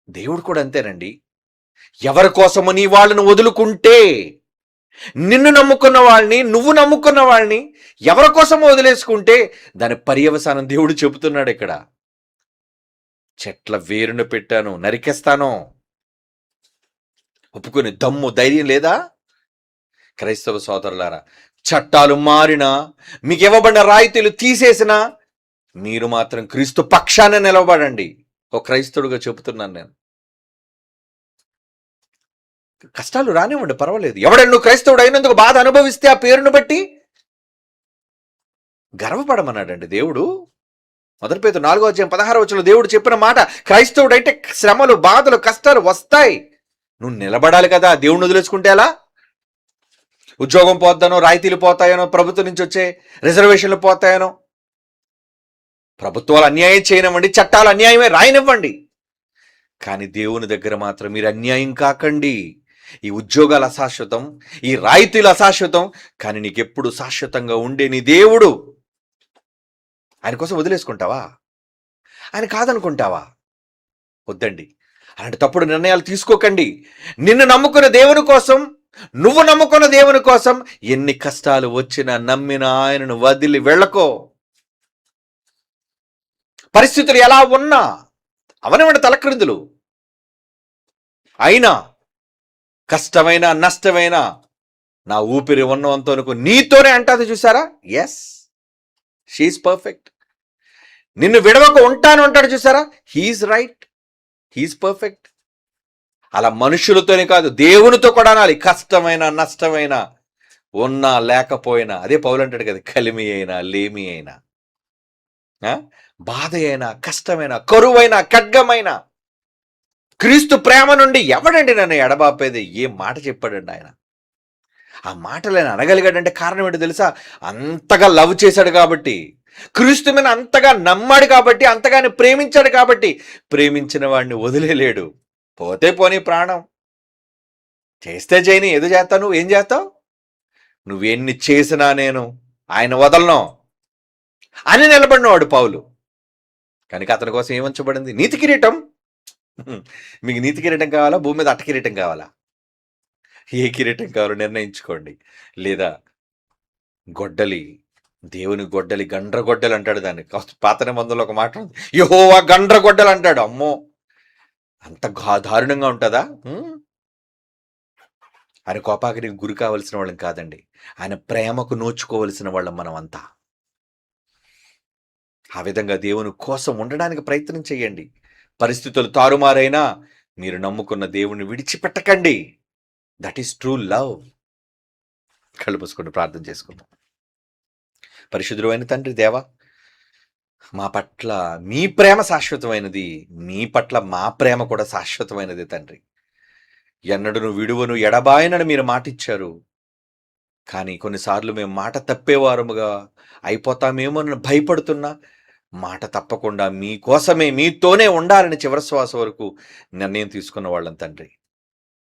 దేవుడు కూడా అంతేనండి. ఎవరి కోసము నీ వాళ్ళను వదులుకుంటే, నిన్ను నమ్ముకున్న వాళ్ళని, నువ్వు నమ్ముకున్న వాళ్ళని ఎవరి కోసమో వదిలేసుకుంటే దాని పర్యవసానం దేవుడు చెబుతున్నాడు ఇక్కడ. చెట్ల వేరున పెట్టాను, నరికేస్తాను. ఒప్పుకునే దమ్ము ధైర్యం లేదా? క్రైస్తవ సోదరులారా, చట్టాలు మారినా, మీకు ఇవ్వబడిన రాయితీలు తీసేసినా మీరు మాత్రం క్రీస్తు పక్షాన నిలవబడండి. ఒక క్రైస్తవుడుగా చెబుతున్నాను నేను. కష్టాలు రానివ్వండి, పర్వాలేదు. ఎవడన్నా నువ్వు క్రైస్తవుడు అయినందుకు బాధ అనుభవిస్తే ఆ పేరును బట్టి గర్వపడమన్నాడండి దేవుడు. మొదటి పేతురు 4:16 దేవుడు చెప్పిన మాట, క్రైస్తవుడైతే శ్రమలు, బాధలు, కష్టాలు వస్తాయి. నువ్వు నిలబడాలి కదా. దేవుడిని వదిలేసుకుంటే ఎలా? ఉద్యోగం పోతానో, రాయితీలు పోతాయనో, ప్రభుత్వం నుంచి వచ్చే రిజర్వేషన్లు పోతాయనో, ప్రభుత్వాలు అన్యాయం చేయనివ్వండి, చట్టాలు అన్యాయమే రాయనివ్వండి, కానీ దేవుని దగ్గర మాత్రం మీరు అన్యాయం కాకండి. ఈ ఉద్యోగాలు అశాశ్వతం, ఈ రాయితీలు అశాశ్వతం, కానీ నీకెప్పుడు శాశ్వతంగా ఉండే నీ దేవుడు. ఆయన కోసం వదిలేసుకుంటావా? ఆయన కాదనుకుంటావా? వద్దండి, అలాంటి తప్పుడు నిర్ణయాలు తీసుకోకండి. నిన్ను నమ్ముకున్న దేవుని కోసం, నువ్వు నమ్ముకున్న దేవుని కోసం ఎన్ని కష్టాలు వచ్చినా నమ్మిన ఆయనను వదిలి వెళ్ళకో. పరిస్థితులు ఎలా ఉన్నా అవనివ్వండి తలక్రిందులు, అయినా కష్టమైన నష్టమైన నా ఊపిరి ఉన్నంతవరకు నీతోనే అంటాది. చూసారా? Yes, she is perfect. నిన్ను విడవక ఉంటాను అంటాడు. చూసారా? He is right, he is perfect. అలా మనుషులతోనే కాదు, దేవునితో కూడా అనాలి. కష్టమైన నష్టమైన ఉన్నా లేకపోయినా. అదే పౌలు అంటాడు కదా, కలిమి అయినా లేమి అయినా, బాధ అయినా కష్టమైన కరువైన ఖడ్గమైన క్రీస్తు ప్రేమ నుండి ఎవడండి నన్ను ఎడబాపేది? ఏ మాట చెప్పాడండి ఆయన. ఆ మాటలు ఆయన అనగలిగాడంటే కారణం ఏంటో తెలుసా? అంతగా లవ్ చేశాడు కాబట్టి, క్రీస్తు మీద అంతగా నమ్మాడు కాబట్టి, అంతగానే ప్రేమించాడు కాబట్టి. ప్రేమించిన వాడిని వదిలేలేడు. పోతే పోనీ ప్రాణం, చేస్తే చేయని, ఏదో చేస్తావు. నువ్వు ఏం చేస్తావు? నువ్వెన్ని చేసినా నేను ఆయన వదలను అని నిలబడినవాడు పౌలు. కనుక అతని కోసం ఏమంచబడింది? నీతి కిరీటం. మీకు నీతి కిరీటం కావాలా? భూమి మీద అట్ట కిరీటం కావాలా? ఏ కిరీటం కావాలో నిర్ణయించుకోండి. లేదా గొడ్డలి, దేవుని గొడ్డలి, గండ్ర గొడ్డలు అంటాడు దాన్ని. పాత నిబంధనలో ఒక మాట ఉంది, యెహోవా గండ్ర గొడ్డలు అంటాడు. అమ్మో, అంత దారుణంగా ఉంటుందా? ఆయన కోపాగ్నికి గురి కావలసిన వాళ్ళం కాదండి, ఆయన ప్రేమకు నోచుకోవలసిన వాళ్ళం మనం అంతా. ఆ విధంగా దేవుని కోసం ఉండడానికి ప్రయత్నం చేయండి. పరిస్థితులు తారుమారైనా మీరు నమ్ముకున్న దేవుని విడిచిపెట్టకండి. That is true love. కళ్ళు మూసుకొని ప్రార్థన చేసుకుందాం. పరిశుద్ధుడు అయిన తండ్రి దేవా, మా పట్ల మీ ప్రేమ శాశ్వతమైనది, మీ పట్ల మా ప్రేమ కూడా శాశ్వతమైనది తండ్రి. ఎన్నడను విడువను ఎడబాయనని మీరు మాటిచ్చారు. కానీ కొన్నిసార్లు మేము మాట తప్పేవారముగా అయిపోతామేమో అని భయపడుతున్నా, మాట తప్పకుండా మీకోసమే, మీతోనే ఉండాలని చివరి శ్వాస వరకు నిర్ణయం తీసుకున్న వాళ్ళం తండ్రి.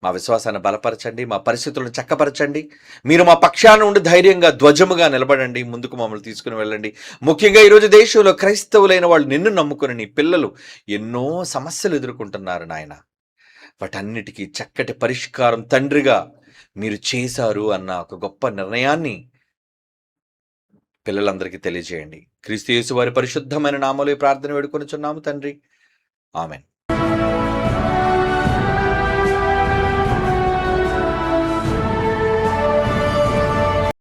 మా విశ్వాసాన్ని బలపరచండి, మా పరిస్థితులను చక్కపరచండి. మీరు మా పక్షాన ఉండి ధైర్యంగా ధ్వజముగా నిలబడండి, ముందుకు మమ్మల్ని తీసుకుని వెళ్ళండి. ముఖ్యంగా ఈరోజు దేశంలో క్రైస్తవులైన వాళ్ళు నిన్ను నమ్ముకుని నీ పిల్లలు ఎన్నో సమస్యలు ఎదుర్కొంటున్నారు నాయన. వాటన్నిటికీ చక్కటి పరిష్కారం తండ్రిగా మీరు చేశారు అన్న ఒక గొప్ప నిర్ణయాన్ని పిల్లలందరికీ తెలియజేయండి. క్రీస్తు యేసు వారి పరిశుద్ధమైన నామములో ప్రార్థన వేడుకొనుచున్నాము తండ్రి. ఆమెన్.